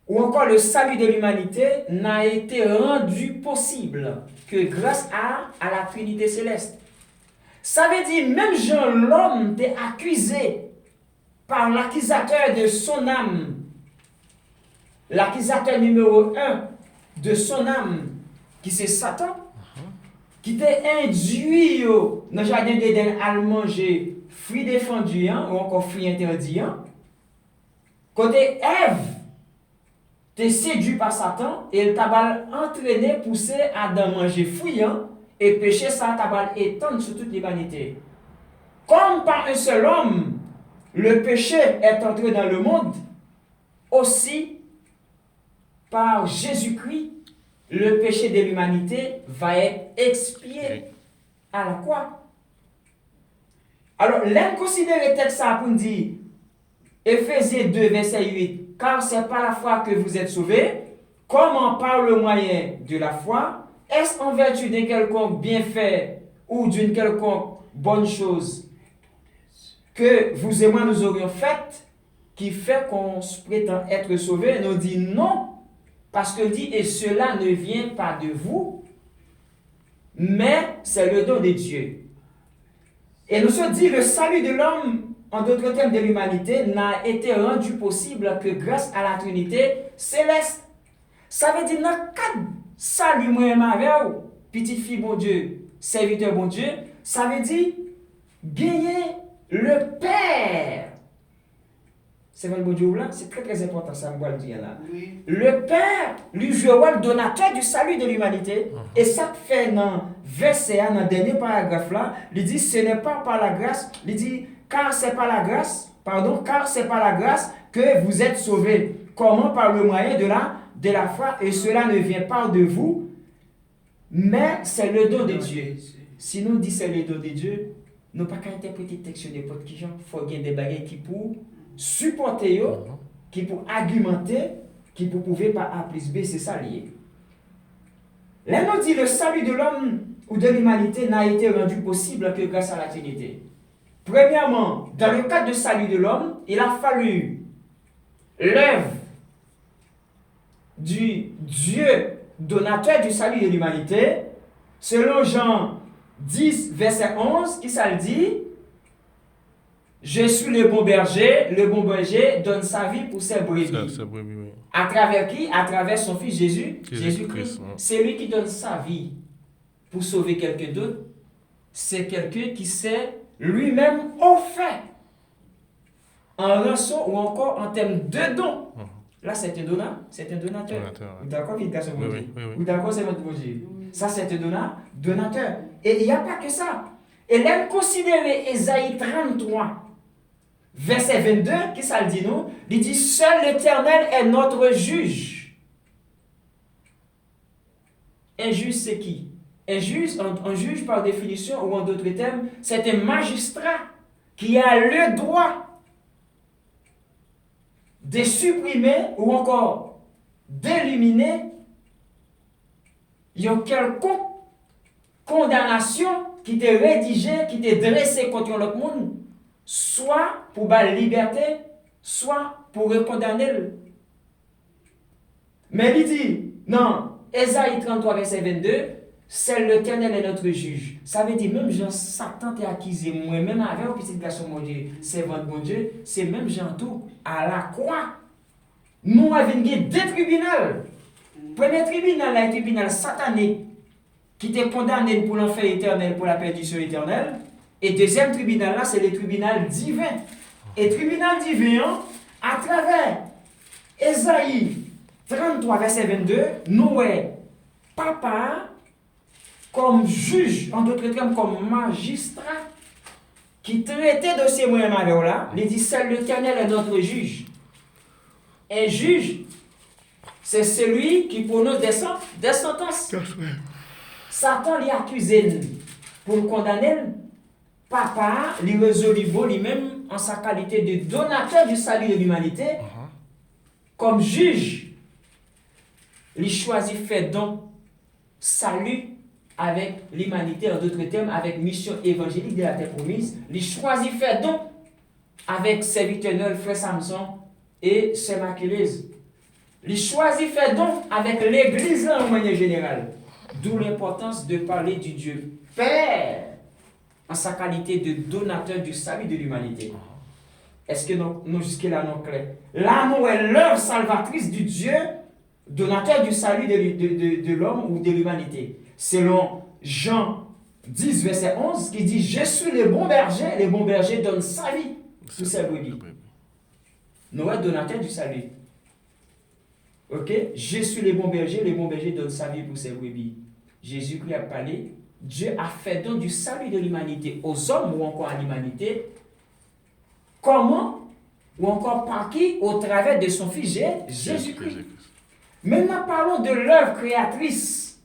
Speaker 1: ou encore le salut de l'humanité, n'a été rendu possible que grâce à la Trinité céleste. Ça veut dire, même Jean, l'homme est accusé par l'accusateur de son âme, l'accusateur numéro 1 de son âme, qui c'est Satan, qui t'a induit dans le jardin d'Éden à manger fruits défendus ou encore fruits interdits. Côté Ève, t'es séduit par Satan et il t'a mal entraîné, poussé à d'en manger fouillant et péché ça t'a mal étendre sur toute l'humanité. Comme par un seul homme, le péché est entré dans le monde, aussi par Jésus-Christ, le péché de l'humanité va être expié à la croix. Alors, l'aime considérer texte ça pour nous dire, Éphésiens 2, verset 8, car c'est par la foi que vous êtes sauvés, comment par le moyen de la foi, est-ce en vertu d'un quelconque bienfait ou d'une quelconque bonne chose que vous et moi nous aurions faite, qui fait qu'on se prétend être sauvé? Nous dit non, parce que dit, et cela ne vient pas de vous, mais c'est le don de Dieu. Et nous sommes dit, le salut de l'homme, en d'autres termes de l'humanité, n'a été rendu possible que grâce à la Trinité céleste. Ça veut dire, dans le cadre salut moi-même avec vous, petite fille bon Dieu, serviteur bon Dieu, ça veut dire gagner le Père. C'est vrai, bon Dieu, là, c'est très très important, ça me le dire là.
Speaker 3: Oui.
Speaker 1: Le Père, lui, je vois le donateur du salut de l'humanité. Et ça fait dans verset, dans le dernier paragraphe là, il dit, ce n'est pas par la grâce, il dit, car c'est par la grâce que vous êtes sauvés. Comment? Par le moyen de la foi, et cela ne vient pas de vous, mais c'est le don de Dieu. Si nous disons c'est le don de Dieu, nous ne pouvons pas interpréter le texte de n'importe qui. Il faut qu'il y ait des bagages qui pour supporter, qui pour argumenter, qui pour prouver par A plus B, c'est ça lié. Là, nous dit le salut de l'homme ou de l'humanité n'a été rendu possible que grâce à la Trinité. Premièrement, dans le cadre du salut de l'homme, il a fallu l'œuvre du Dieu donateur du salut de l'humanité, selon Jean 10, verset 11, qui ça le dit, je suis le bon berger donne sa vie pour ses brebis.
Speaker 2: Oui.
Speaker 1: À travers qui? À travers son fils Jésus-Christ.
Speaker 2: Ouais.
Speaker 1: C'est lui qui donne sa vie pour sauver quelqu'un d'autre. C'est quelqu'un qui s'est lui-même offert en rançon ou encore en termes de don. Là, c'est un donateur. Vous d'accord, l'éducation
Speaker 2: Oui.
Speaker 1: Vous d'accord, c'est votre projet. Ça, c'est un donateur. Et il n'y a pas que ça. Et là, considérez Ésaïe 33, verset 22, qui ça le dit nous? Il dit, seul l'Éternel est notre juge. Un juge, c'est qui? Un juge, par définition, ou en d'autres termes, c'est un magistrat qui a le droit de supprimer ou encore d'éliminer une quelconque condamnation qui t'est rédigée, qui t'est dressée contre l'autre monde, soit pour la liberté, soit pour condamner. Mais il dit, non, Ésaïe 33, verset 22, c'est l'Éternel est notre juge. Ça veut dire, même Jean, Satan t'a accusé, moi-même avec un petit garçon, mon Dieu, c'est votre bon Dieu, c'est même Jean tout, à la croix. Nous avons deux tribunaux. Premier tribunal, le tribunal satanique, qui t'est condamné pour l'enfer éternel, pour la perdition éternelle. Et deuxième tribunal, là, c'est le tribunal divin. Et tribunal divin, à travers Ésaïe 33, verset 22, nous est papa comme juge, en d'autres termes, comme magistrat, qui traitait de ces moyens-là, il dit, seul l'Éternel est notre juge. Un juge, c'est celui qui prononce des sentences. Satan l'y accusé pour le condamner. Papa, lui résolut lui-même en sa qualité de donateur du salut de l'humanité, comme juge, il choisit faire donc salut avec l'humanité, en d'autres termes, avec mission évangélique de la terre promise. Il choisit faire donc avec serviteur neuf, frère Samson et sœur Maculeuse. Il choisit faire donc avec l'église en manière générale. D'où l'importance de parler du Dieu Père en sa qualité de donateur du salut de l'humanité. Est-ce que nous jusque-là, nous clairs? Là, nous est l'œuvre salvatrice du Dieu, donateur du salut de l'homme ou de l'humanité. Selon Jean 10, verset 11, qui dit, je suis le bon berger donne sa vie pour ses brebis. Nous est donateur du salut. Ok? Je suis le bon berger donne sa vie pour ses brebis. Jésus-Christ a parlé, Dieu a fait don du salut de l'humanité aux hommes ou encore à l'humanité. Comment? Ou encore par qui? Au travers de son Fils Jésus-Christ. Maintenant, parlons de l'œuvre créatrice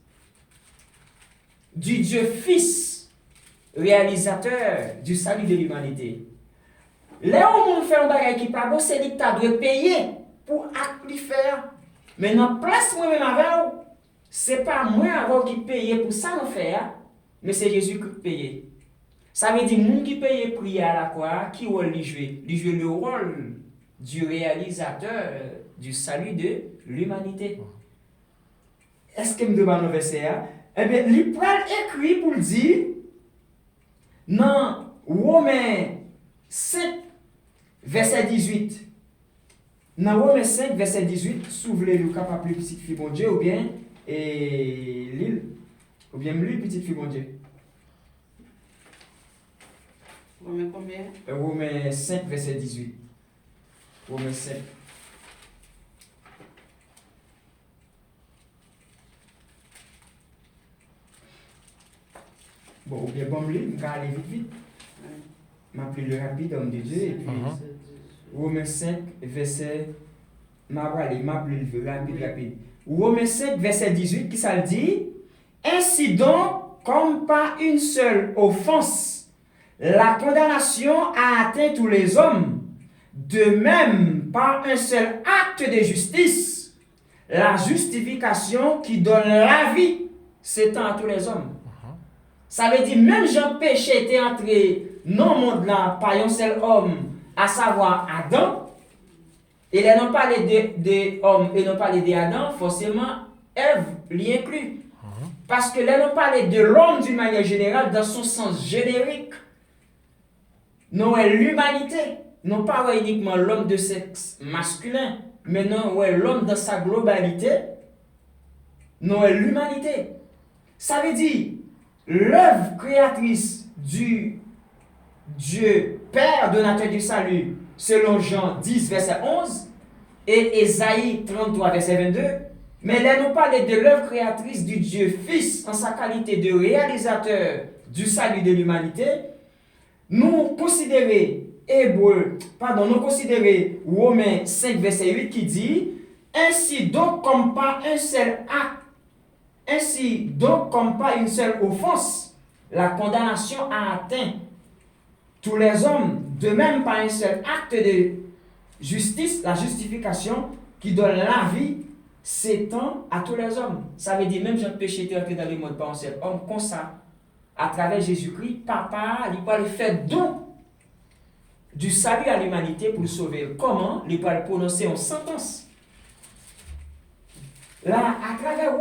Speaker 1: du Dieu Fils, réalisateur du salut de l'humanité. Là où on fait un bagage qui pas bon, c'est que tu dois payer pour lui faire. Maintenant, place moi-même avec vous. Ce n'est pas moi avant qui paye pour ça nous faire, mais c'est Jésus qui paye. Ça veut dire que les gens qui payent prier à la croix, qui rôle lui jouer? Lui jouer le rôle du réalisateur du salut de l'humanité. Est-ce que me demande le verset? Eh bien, il prend écrit pour dire dans Romains 5, verset 18. Dans Romains 5, verset 18, si vous voulez le capable de petite fille, bon Dieu, ou bien l'île, ou bien lui, petite fille, bon Dieu.
Speaker 3: Romains combien?
Speaker 1: Romains 5, verset 18. Romains 5. Bon, ou bien bon, je vais aller vite. M'appeler le rapide, homme de Dieu, et puis Romains 5, verset. M'appeler le rapide. Romains 5, verset 18, qui ça le dit? Ainsi donc, comme par une seule offense, la condamnation a atteint tous les hommes, de même par un seul acte de justice, la justification qui donne la vie s'étend à tous les hommes. Ça veut dire, même Jean péché était entré dans le monde là par un seul homme, à savoir Adam, et ils n'ont pas les hommes et n'ont pas les d'Adam, forcément, Ève l'y inclut. Parce que là, nous parlons de l'homme d'une manière générale, dans son sens générique. Non, l'humanité. Non pas uniquement l'homme de sexe masculin, mais non, l'homme dans sa globalité. Non, l'humanité. Ça veut dire, l'œuvre créatrice du Dieu, Père donateur du salut, selon Jean 10, verset 11, et Ésaïe 33, verset 22, mais là, nous parlons de l'œuvre créatrice du Dieu Fils en sa qualité de réalisateur du salut de l'humanité. Nous considérons Romains 5, verset 8 qui dit: ainsi donc, comme pas un seul acte, ainsi donc, comme pas une seule offense, la condamnation a atteint tous les hommes, de même par un seul acte de justice, la justification qui donne la vie s'étend à tous les hommes. Ça veut dire même Jean péché était entré dans le monde par un seul homme, comme ça, à travers Jésus-Christ, Papa, il va le faire don du salut à l'humanité pour le sauver. Comment? Il va le prononcer en sentence. Là, à travers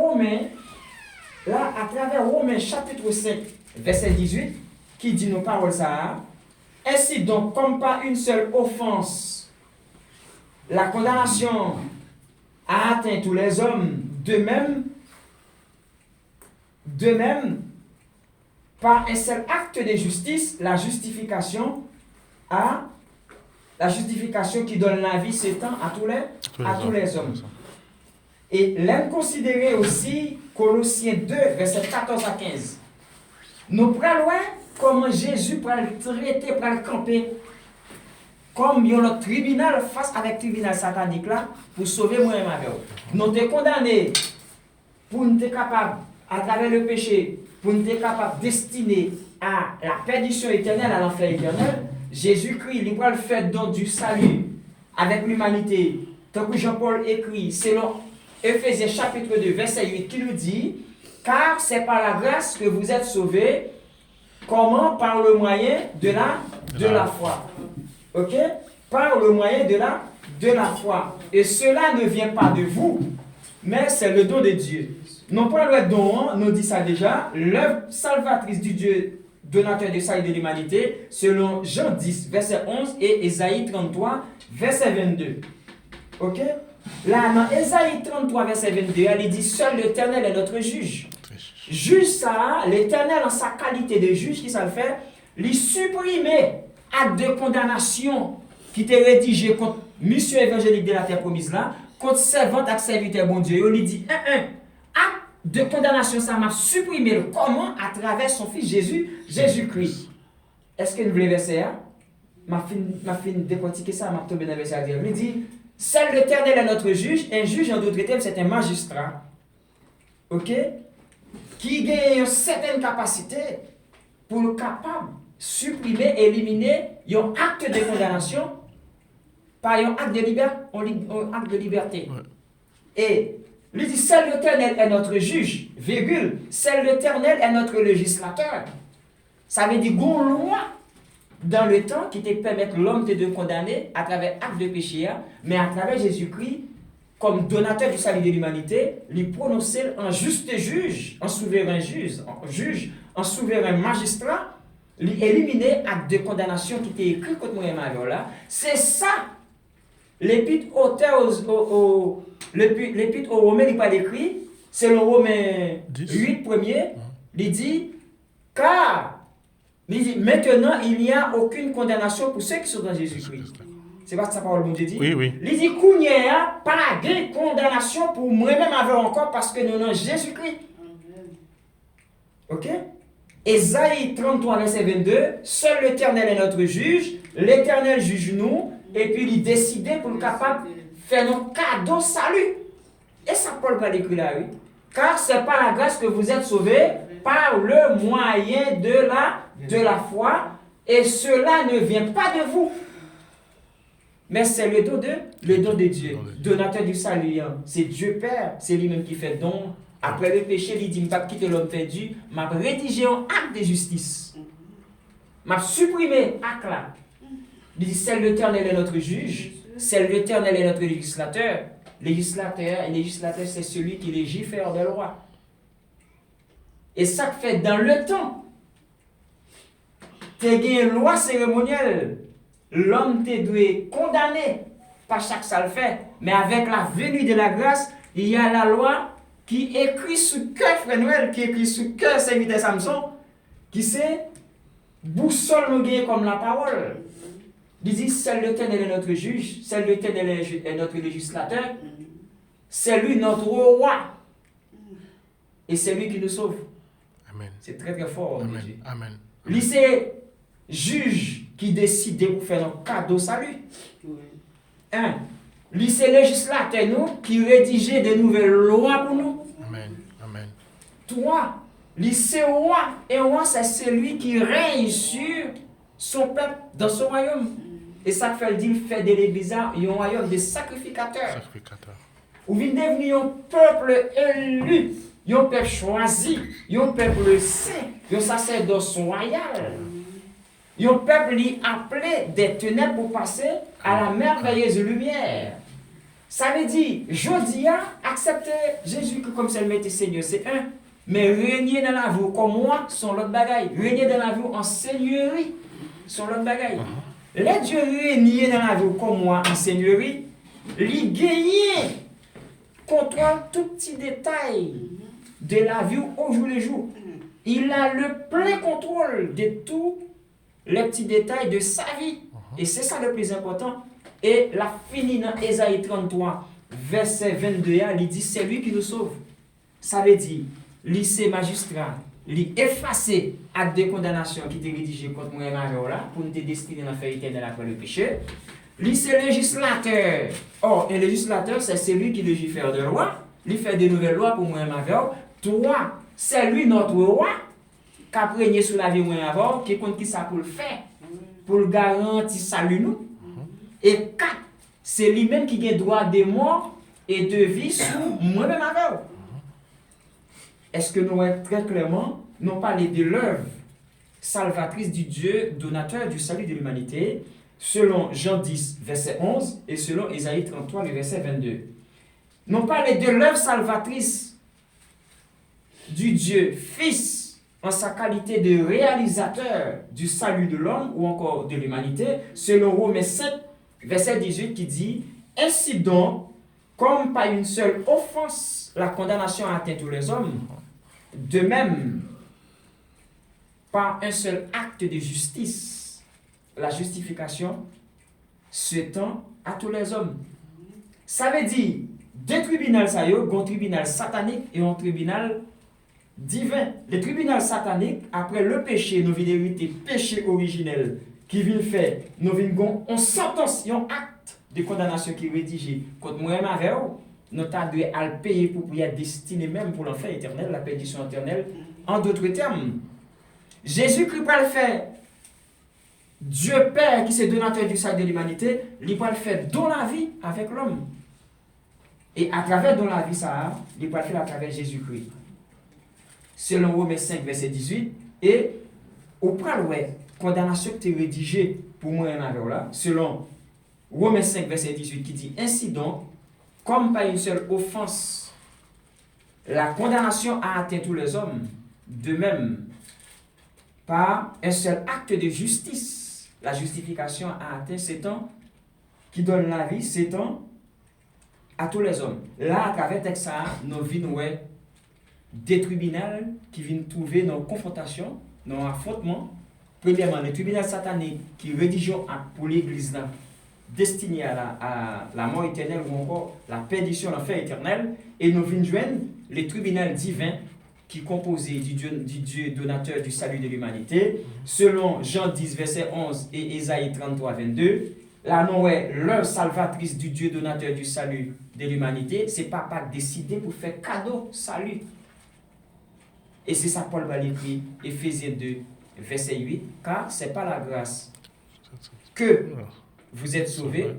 Speaker 1: Romains chapitre 5, verset 18, qui dit nos paroles ça. Ainsi donc, comme pas une seule offense, la condamnation a atteint tous les hommes, de même, par un seul acte de justice, la justification qui donne la vie s'étend à tous les hommes. Et l'aime considérer aussi Colossiens 2, verset 14 à 15. Nous prenons comment Jésus peut le traiter, peut le camper, comme notre tribunal face avec le tribunal satanique là, pour sauver moi-même avec vous. Nous sommes condamnés pour nous être capables, à travers le péché, pour nous être capables de destiner à la perdition éternelle, à l'enfer éternel. Jésus-Christ, il va le faire don du salut avec l'humanité. Tant que Jean-Paul écrit, selon Ephésiens chapitre 2, verset 8, qui nous dit: car c'est par la grâce que vous êtes sauvés. Comment? Par le moyen de la foi. Ok? Par le moyen de la foi. Et cela ne vient pas de vous, mais c'est le don de Dieu. Non pas le don, nous dit ça déjà, l'œuvre salvatrice du Dieu, donateur de salut de l'humanité, selon Jean 10, verset 11 et Ésaïe 33, verset 22. Ok? Là, dans Ésaïe 33, verset 22, elle dit: seul l'Éternel est notre juge. Juge ça, l'Éternel en sa qualité de juge, qui ça le fait, lui supprimer acte de condamnation qui était rédigé contre mission évangélique de la terre promise là, contre servante avec serviteur bon Dieu, il dit, acte de condamnation, ça m'a supprimé le comment à travers son fils Jésus-Christ. Est-ce que vous voulez verset? M'a fin décortiquer ça, m'a tombé dans le verset à dire. Il dit, seul l'Éternel est notre juge, un juge en d'autres termes, c'est un magistrat. OK? Qui a une certaine capacité pour le capable supprimer, éliminer un acte de condamnation par un acte de liberté.
Speaker 2: Ouais.
Speaker 1: Et lui dit, seul l'Éternel est notre juge, virgule, seul l'Éternel est notre législateur. Ça veut dire qu'on loi dans le temps qui te permet l'homme de condamner à travers acte de péché, mais à travers Jésus-Christ, comme donateur du salut de l'humanité, lui prononcer un juste juge, un souverain un souverain magistrat, lui éliminer acte de condamnation qui était écrit contre moi et Mario là. C'est ça. L'épître aux Romains n'est pas écrit, c'est le Romain 8 premier, il dit, car il dit, maintenant il n'y a aucune condamnation pour ceux qui sont dans Jésus-Christ. C'est pas ça parole bon Dieu dit?
Speaker 2: Oui, oui.
Speaker 1: Il dit qu'il n'y a pas de condamnation pour moi-même avec encore parce que nous sommes Jésus-Christ. Ok? Ésaïe 33, verset 22, seul l'Éternel est notre juge, l'Éternel juge nous, et puis il décide pour le capable de faire nos cadeaux salut. Et ça, Paul va l'écrire là, oui. Car c'est par la grâce que vous êtes sauvés, par le moyen de la foi, et cela ne vient pas de vous. Mais c'est le don de Dieu, donateur du salut. C'est Dieu Père, c'est lui-même qui fait don. Après le péché, il dit, je ne vais pas quitter l'homme perdu, je vais rédiger un acte de justice. Je vais supprimer l'acte là. Il dit, c'est l'Éternel est notre juge, c'est l'Éternel est notre législateur. Législateur, c'est celui qui légifère des lois. Et ça fait dans le temps, tu as une loi cérémonielle. L'homme te doit condamner, pas chaque ça le fait, mais avec la venue de la grâce, il y a la loi qui écrit sous cœur, Frère Noël, qui écrit sous cœur, serviteur Samson, qui c'est boussole nous comme la parole. Il dit, c'est l'Éternel est notre juge, c'est l'Éternel est notre législateur, c'est lui notre roi, et c'est lui qui nous sauve.
Speaker 2: Amen.
Speaker 1: C'est très très fort.
Speaker 2: Amen. Amen.
Speaker 1: Lui, c'est juge qui décide de vous faire un cadeau salut. Un. Lui, c'est législateur nous qui rédige de nouvelles lois pour nous.
Speaker 2: Amen. Amen.
Speaker 1: Trois. Lui, c'est roi. Et roi, c'est celui qui règne sur son peuple dans son royaume. Et ça fait dire, fait de l'église un royaume de sacrificateurs.
Speaker 2: Sacrificateur.
Speaker 1: Ou vient devenir un peuple élu, un peuple choisi, un peuple saint, un sacerdoce royal. Un peuple li appelé des ténèbres pour passer à la merveilleuse lumière. Ça veut dire, Jodia, accepter Jésus comme seul maître Seigneur, c'est un. Mais régner dans la vie comme moi, sont l'autre bagaille. Régner dans la vie en seigneurie, sont l'autre bagaille. Les dieux régner dans la vie comme moi en seigneurie, li gagner contrôle tout petit détail de la vie au jour le jour. Il a le plein contrôle de tout les petits détails de sa vie. Et c'est ça le plus important. Et la finie dans Ésaïe 33, verset 22, il dit, c'est lui qui nous sauve. Ça veut dire, lui c'est magistrat, lui effacer acte de condamnation qui était rédigé contre moi et Mario là, pour nous destiner dans l'enfer éternel après le péché. Lui c'est législateur. Or, un législateur, c'est celui qui légifère de loi, lui fait de nouvelles lois pour moi et Mario. Toi, c'est lui notre roi, qui a régné sur la vie moins avant, qui compte qui ça pour le faire, pour le garantir salut nous. Et 4, c'est lui-même qui a droit de mort et de vie sur moi-même avant. Est-ce que nous voyons très clairement, nous parlons de l'œuvre salvatrice du Dieu, donateur du salut de l'humanité, selon Jean 10, verset 11, et selon Ésaïe 33, le verset 22. Nous parlons de l'œuvre salvatrice du Dieu Fils, en sa qualité de réalisateur du salut de l'homme ou encore de l'humanité, selon Romains 7, verset 18 qui dit « Ainsi donc, comme par une seule offense, la condamnation a atteint tous les hommes, de même, par un seul acte de justice, la justification s'étend à tous les hommes. » Ça veut dire, deux tribunaux, ça y est, un tribunal satanique et un tribunal divin. Le tribunal satanique, après le péché, nous venons hériter péché originel qui vient faire, nous venons en sentence, un acte de condamnation qui est rédigé contre moi-même avec vous. Nous avons à le payer pour être destiné même pour l'enfer éternel, la perdition éternelle. En d'autres termes, Jésus-Christ va le faire. Dieu Père, qui est donateur du salut de l'humanité, il va le faire dans la vie avec l'homme. Et à travers dans la vie, ça, il va le faire à travers Jésus-Christ. Selon Romains 5, verset 18, et au pral, ouais, condamnation qui est rédigée pour moi en avec là, selon Romains 5, verset 18, qui dit ainsi donc, comme par une seule offense, la condamnation a atteint tous les hommes, de même, par un seul acte de justice, la justification a atteint cet temps qui donne la vie, cet temps à tous les hommes. Là, à travers texte ça, nous venons des tribunaux qui viennent trouver nos confrontations, nos affrontements. Premièrement, le tribunal satanique qui rédige pour l'Église destiné à la mort éternelle ou encore la perdition, l'enfer éternel. Et nous venons joindre les tribunaux divins qui est composé du Dieu donateur du salut de l'humanité, selon Jean 10, verset 11 et Ésaïe 33, 22. Là, nous est l'œuvre salvatrice du Dieu donateur du salut de l'humanité. C'est papa décidé pour faire cadeau, salut. Et c'est ça Paul va l'écrire, Éphésiens 2, verset 8, car c'est pas la grâce que vous êtes sauvés,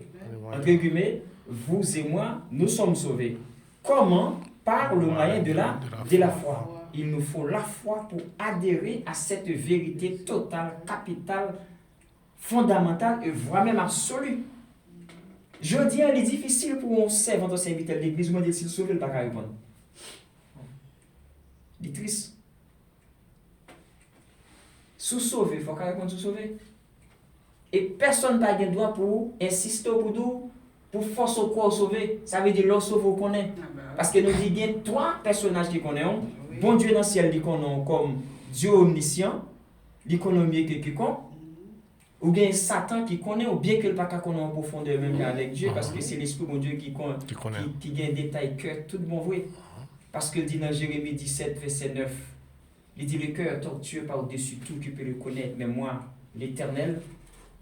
Speaker 1: entre guillemets, vous et moi, nous sommes sauvés. Comment? Par le moyen de la foi. Il nous faut la foi pour adhérer à cette vérité totale, capitale, fondamentale et vraiment absolue. Je dis, il est difficile pour un servant, un serviteur de l'église, de s'il sauve, il ne peut pas répondre. Il est triste. Sous sauver, il faut qu'on répondre sous sauver. Et personne n'a pas le droit pour insister pour forcer au quoi sauver. Ça veut dire l'on sauve au connaît. Parce que nous disons qu'il y a trois personnages qui connaissent. Bon Dieu dans le ciel, il connaît comme Dieu omniscient, il connaît mieux que quiconque. Ou bien Satan qui connaît, ou bien que le pas connaît en profondeur même avec Dieu, parce que c'est l'Esprit de Dieu qui a un détail cœur, tout bon vrai. Parce que dit dans Jérémie 17, verset 9, il dit le cœur tortueux par-dessus tout, tu peux le connaître, mais moi, l'Éternel,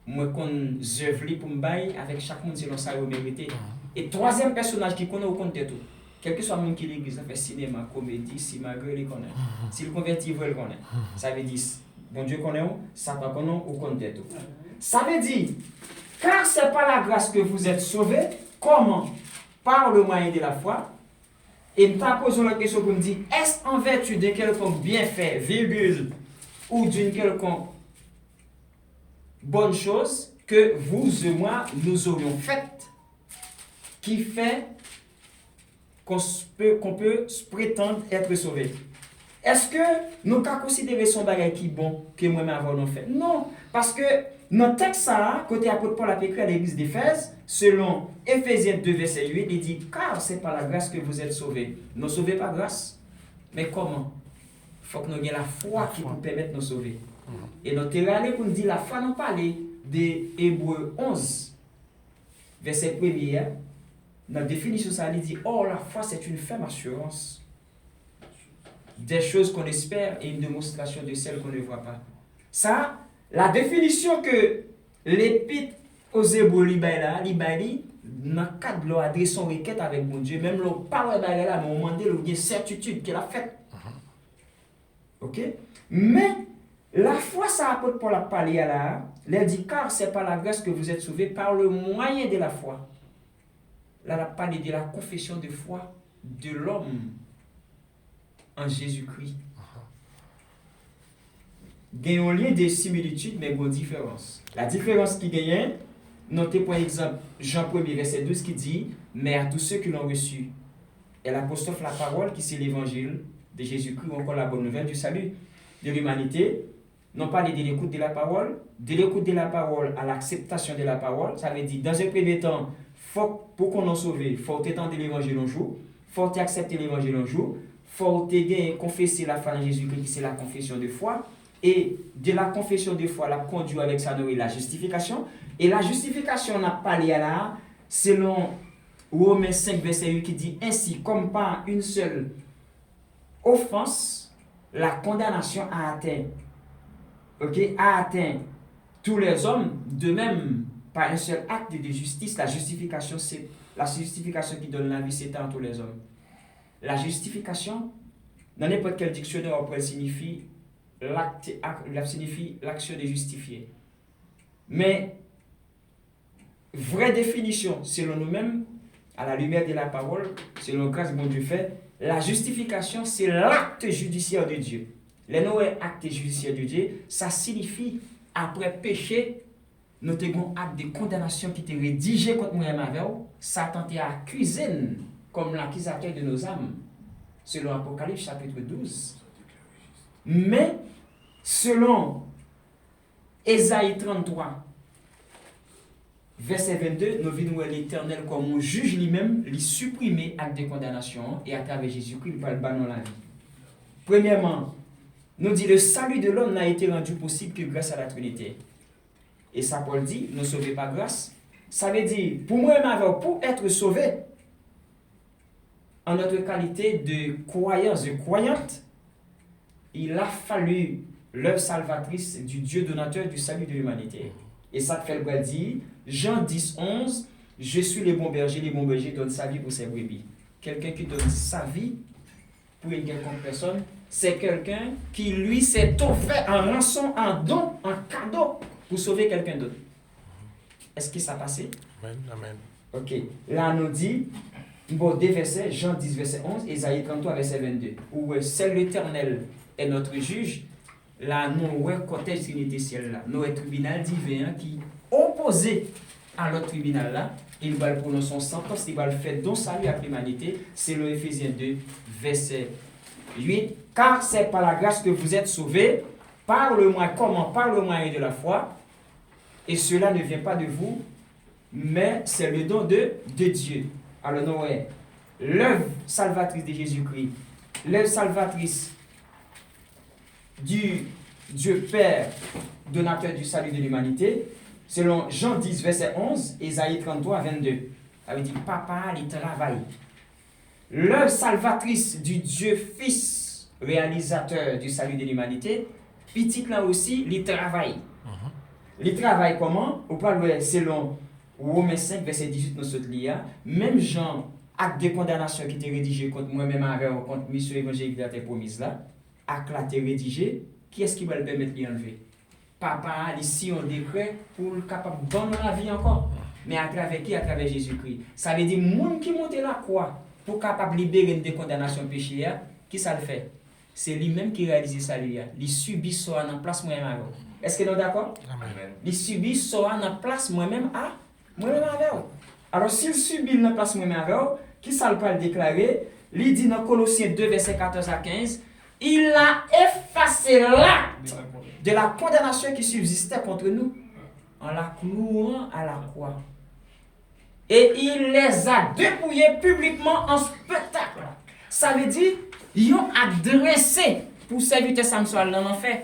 Speaker 1: moi qu'on œuvre pour me bailler avec chaque monde selon ça, il mérité. Et troisième personnage qui connaît au compte de tout, quel que soit le monde qui l'église, fait cinéma, comédie, cinéma, il connaît. S'il convertit, il connaît. Ça veut dire, bon Dieu connaît, Satan connaît au compte de tout. Ça veut dire, car ce n'est pas la grâce que vous êtes sauvés, comment? Par le moyen de la foi. Et nous t'en posons la question pour me dire, est-ce en vertu d'un quelconque bienfait, virgule, ou d'une quelconque bonne chose que vous et moi, nous aurions faite, qui fait qu'on peut prétendre être sauvé? Est-ce que nous avons considéré son bagage qui est bon que moi-même avons fait? Non, parce que notre texte, ça, côté apôtre Paul a écrit à l'église d'Éphèse, selon Éphésiens 2, verset 8, il dit, car c'est par la grâce que vous êtes sauvés. Nous sauvés par grâce. Mais comment? Il faut que nous ayons la foi qui nous permette de nous sauver. Et notre allé pour nous dire, la foi nous parle de Hébreux 11, verset 1er. Dans la définition, ça dit, oh, la foi, c'est une ferme assurance des choses qu'on espère et une démonstration de celles qu'on ne voit pas. Ça, la définition que l'épître aux Hébreux libère, dans le cadre de leur adresse son requête avec mon Dieu, même leur parole là, mais on demande une certitude qu'elle a faite. Ok? Mais la foi, ça apporte pour la parler là, elle dit car c'est par la grâce que vous êtes sauvés par le moyen de la foi. Là, elle a parlé de la confession de foi de l'homme en Jésus-Christ. Il y a un lien de similitude, mais il y a une différence. La différence qui gagne, notez pour exemple Jean 1er, verset 12 qui dit, mais à tous ceux qui l'ont reçu, elle apostrophe la parole qui c'est l'évangile de Jésus-Christ ou encore la bonne nouvelle du salut de l'humanité. Non pas de l'écoute de la parole à l'acceptation de la parole. Ça veut dire, dans un premier temps, pour qu'on en sauve, il faut étendre l'évangile un jour, il faut accepter l'évangile un jour, il faut confesser la foi en Jésus-Christ, c'est la confession de foi. Et de la confession de foi, la conduit avec ça, la justification. Et la justification, on n'a pas lié là, selon Romains 5, verset 8 qui dit ainsi, comme par une seule offense, la condamnation a atteint, a atteint tous les hommes, de même par un seul acte de justice, la justification qui donne la vie s'étend à tous les hommes. La justification, dans n'importe quel dictionnaire, après, signifie l'action de justifier. Mais, vraie définition, selon nous-mêmes, à la lumière de la parole, selon grâce bon Dieu fait, la justification, c'est l'acte judiciaire de Dieu. Les noms acte judiciaire de Dieu, ça signifie, après péché, nous avons un acte de condamnation qui était rédigé contre moi et ma vie, Satan t'a accusé comme l'accusateur de nos âmes, selon Apocalypse chapitre 12. Mais, selon Ésaïe 33, verset 22, nous voyons l'Éternel comme un juge lui-même, lui supprimer acte de condamnation et à travers Jésus-Christ, il va le bannir la vie. Premièrement, nous dit le salut de l'homme n'a été rendu possible que grâce à la Trinité. Et ça, Paul dit, ne sauvez pas grâce. Ça veut dire, pour moi et ma vie, pour être sauvé, en notre qualité de croyants et croyantes, il a fallu l'œuvre salvatrice du Dieu donateur du salut de l'humanité. Et ça fait le dire, Jean 10, 11, je suis le bon berger donne sa vie pour ses brebis. Quelqu'un qui donne sa vie pour une quelconque personne, c'est quelqu'un qui lui s'est offert en rançon, en don, en cadeau pour sauver quelqu'un d'autre. Est-ce que ça a passé?
Speaker 2: Amen, amen.
Speaker 1: Ok. Là, on nous dit, bon, des versets, Jean 10, verset 11, Ésaïe 33, verset 22, où seul l'Éternel est notre juge. Là, nous avons un cortège Trinité ciel là. Nous avons un tribunal divin qui, opposé à l'autre tribunal là, il va le prononcer son sentence, il va le faire don salut à l'humanité. C'est le Éphésiens 2, verset 8. Car c'est par la grâce que vous êtes sauvés, par le moyen, comment? Par le moyen de la foi. Et cela ne vient pas de vous, mais c'est le don de Dieu. Alors, nous avons l'œuvre salvatrice de Jésus-Christ, l'œuvre salvatrice du Dieu Père, donateur du salut de l'humanité, selon Jean 10, verset 11, Ésaïe 33, 22. Ça veut dire, papa, il travaille. L'œuvre salvatrice du Dieu Fils, réalisateur du salut de l'humanité, petit là aussi, il travaille. Il travaille comment? On parle selon Romains 5, verset 18, nous sommes liés. Même Jean, acte de condamnation qui était rédigé contre moi-même, contre mission évangélique de la terre promise là, acte là été rédigé, qui est-ce qui va le permettre de l'enlever? Papa, ici on décret pour le capable de donner la vie encore. Mais à travers qui? À travers Jésus-Christ. Ça veut dire, le monde qui monte la croix pour capable libérer de condamnation péché, qui ça le fait? C'est lui-même qui réalise ça. Il subit ça en place moi-même avec. Est-ce que nous sommes d'accord? Il subit ça en place moi-même à moi-même avec. Alors s'il subit en place moi-même avec, qui ça le peut déclarer? Il dit dans Colossiens 2, verset 14 à 15, il a effacé l'acte de la condamnation qui subsistait contre nous en la clouant à la croix. Et il les a dépouillés publiquement en spectacle. Ça veut dire, ils ont adressé pour serviteur Samson dans l'enfer,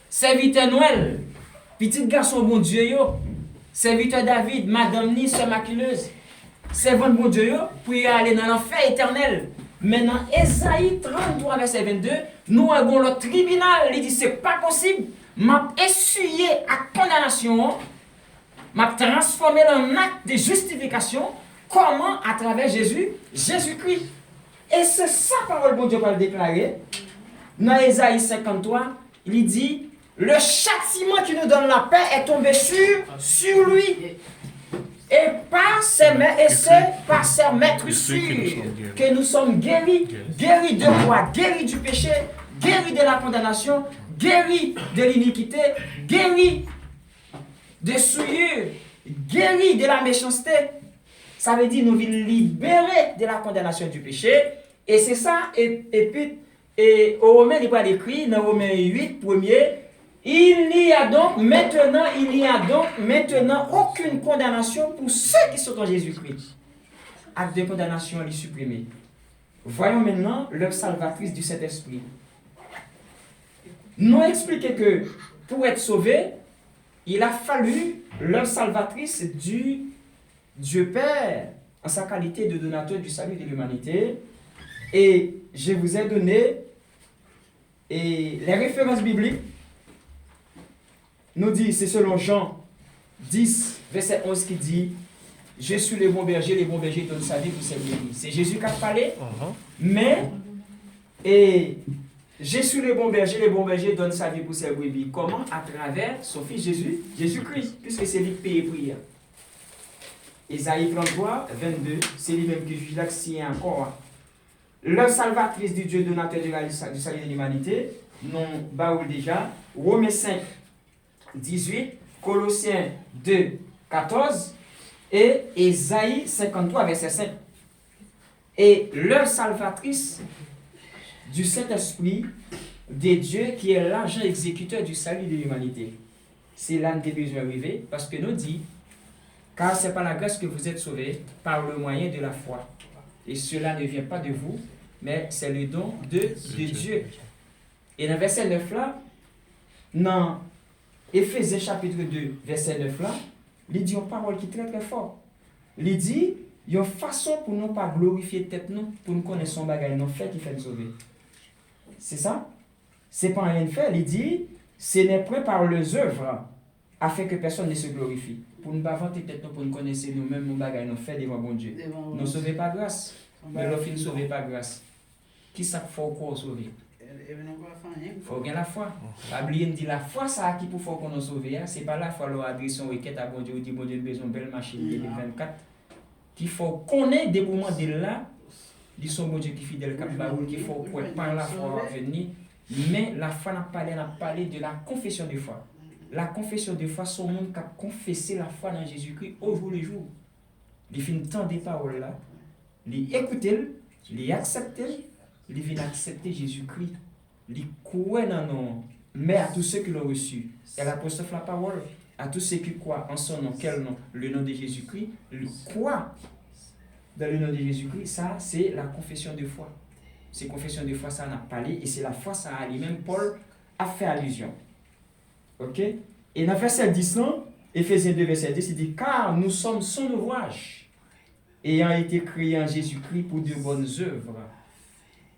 Speaker 1: serviteur Noël, petit garçon bon Dieu, yo, serviteur David, madame Ni, sœur maculeuse, servant bon Dieu, yo, pour y aller dans l'enfer éternel. Maintenant, Ésaïe 33, verset 22, nous avons le tribunal, il dit c'est pas possible, m'a essuyé à condamnation, m'a transformé en acte de justification. Comment? À travers Jésus-Christ. Et c'est ça parole bon Dieu va le déclarer. Dans Ésaïe 53, il dit, le châtiment qui nous donne la paix est tombé sur lui. Et par ses mains, et c'est par ses maîtres sûrs que nous sommes guéris. Guéris de quoi? Guéris du péché, guéris de la condamnation, guéris de l'iniquité, guéris de souillure, guéris de la méchanceté. Ça veut dire nous vivons libérés de la condamnation du péché. Et c'est ça, et puis, au Romains, il va écrit dans Romains 8, premier, il n'y a donc maintenant aucune condamnation pour ceux qui sont en Jésus-Christ. Acte de condamnation est supprimé. Voyons maintenant l'œuvre salvatrice du Saint-Esprit. Nous expliquer que pour être sauvé, il a fallu l'œuvre salvatrice du Dieu Père, en sa qualité de donateur du salut de l'humanité. Et je vous ai donné les références bibliques. Nous dit, c'est selon Jean 10, verset 11 qui dit, je suis le bon berger donne sa vie pour ses brebis. C'est Jésus qui a parlé, mais je suis le bon berger donne sa vie pour ses brebis. Comment? À travers son fils Jésus-Christ, puisque c'est lui qui paye prière. Isaïe 33, 22, c'est lui-même qui juge là, qui encore. Le salvatrice du Dieu donateur du salut de l'humanité, non, baoul déjà, Romains 5, 18, Colossiens 2, 14 et Isaïe 53, verset 5. Et leur salvatrice du Saint-Esprit de Dieu qui est l'agent exécuteur du salut de l'humanité. C'est là que nous besoin d'arriver parce que nous dit, car c'est par la grâce que vous êtes sauvés, par le moyen de la foi. Et cela ne vient pas de vous, mais c'est le don de Dieu. Et dans verset 9 là, dans Éphésiens chapitre 2, verset 9 là, il dit une parole qui est très très forte. Il dit, il y a une façon pour nous pas glorifier tête nous, pour nous connaître son bagage, non fait qui fait nous sauver. C'est ça? C'est pas rien de faire. Il dit, ce n'est point par les œuvres, afin que personne ne se glorifie. Pour nous pas vanter tête nous, pour nous connaître nous-mêmes, nos bagages, nous fait devant bon Dieu. Nous sauver pas grâce. Mais l'offre ne sauver pas grâce. Qui ça faut encore sauver? Il faut bien la foi. Pablier dit la foi, ça qui pour faut qu'on nous sauve. C'est pas la foi, l'on adresse son requête à bon Dieu, dit bon Dieu, besoin de belle machine 2024. Qu'il faut connaître des moments de là, dit son bon Dieu qui fidèle cap baoul, qu'il faut par la foi venir. Mais la foi n'a parlé de la confession de foi. La confession de foi, c'est le monde qui a confessé la foi dans Jésus-Christ au jour le jour. Il fait une temps des paroles là, il écoute, il accepte, il vient accepter Jésus-Christ. Il croit dans nous, mais à tous ceux qui l'ont reçu. Elle apostrophe la parole. À tous ceux qui croient en son nom, quel nom? Le nom de Jésus-Christ. Il croit dans le nom de Jésus-Christ. Ça, c'est la confession de foi. C'est confession de foi, ça en a parlé. Et c'est la foi, ça a lui-même. Paul a fait allusion. Ok? Et dans verset 10, Éphésiens 2, verset 10, il dit, car nous sommes son ouvrage, ayant été créés en Jésus-Christ pour de bonnes œuvres,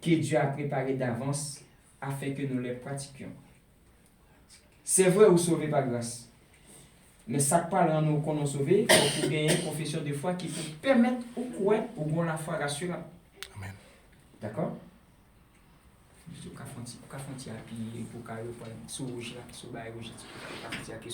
Speaker 1: que Dieu a préparées d'avance, afin que nous les pratiquions. C'est vrai, vous sauvez par grâce. Mais ça parle en nous qu'on a sauvé, pour gagner une confession de foi qui peut permettre au croire ou bon la foi rassurante.
Speaker 2: Amen.
Speaker 1: D'accord? Je vais faire un petit appui pour que vous soyez rouge là, sur le rouge, pour faire un petit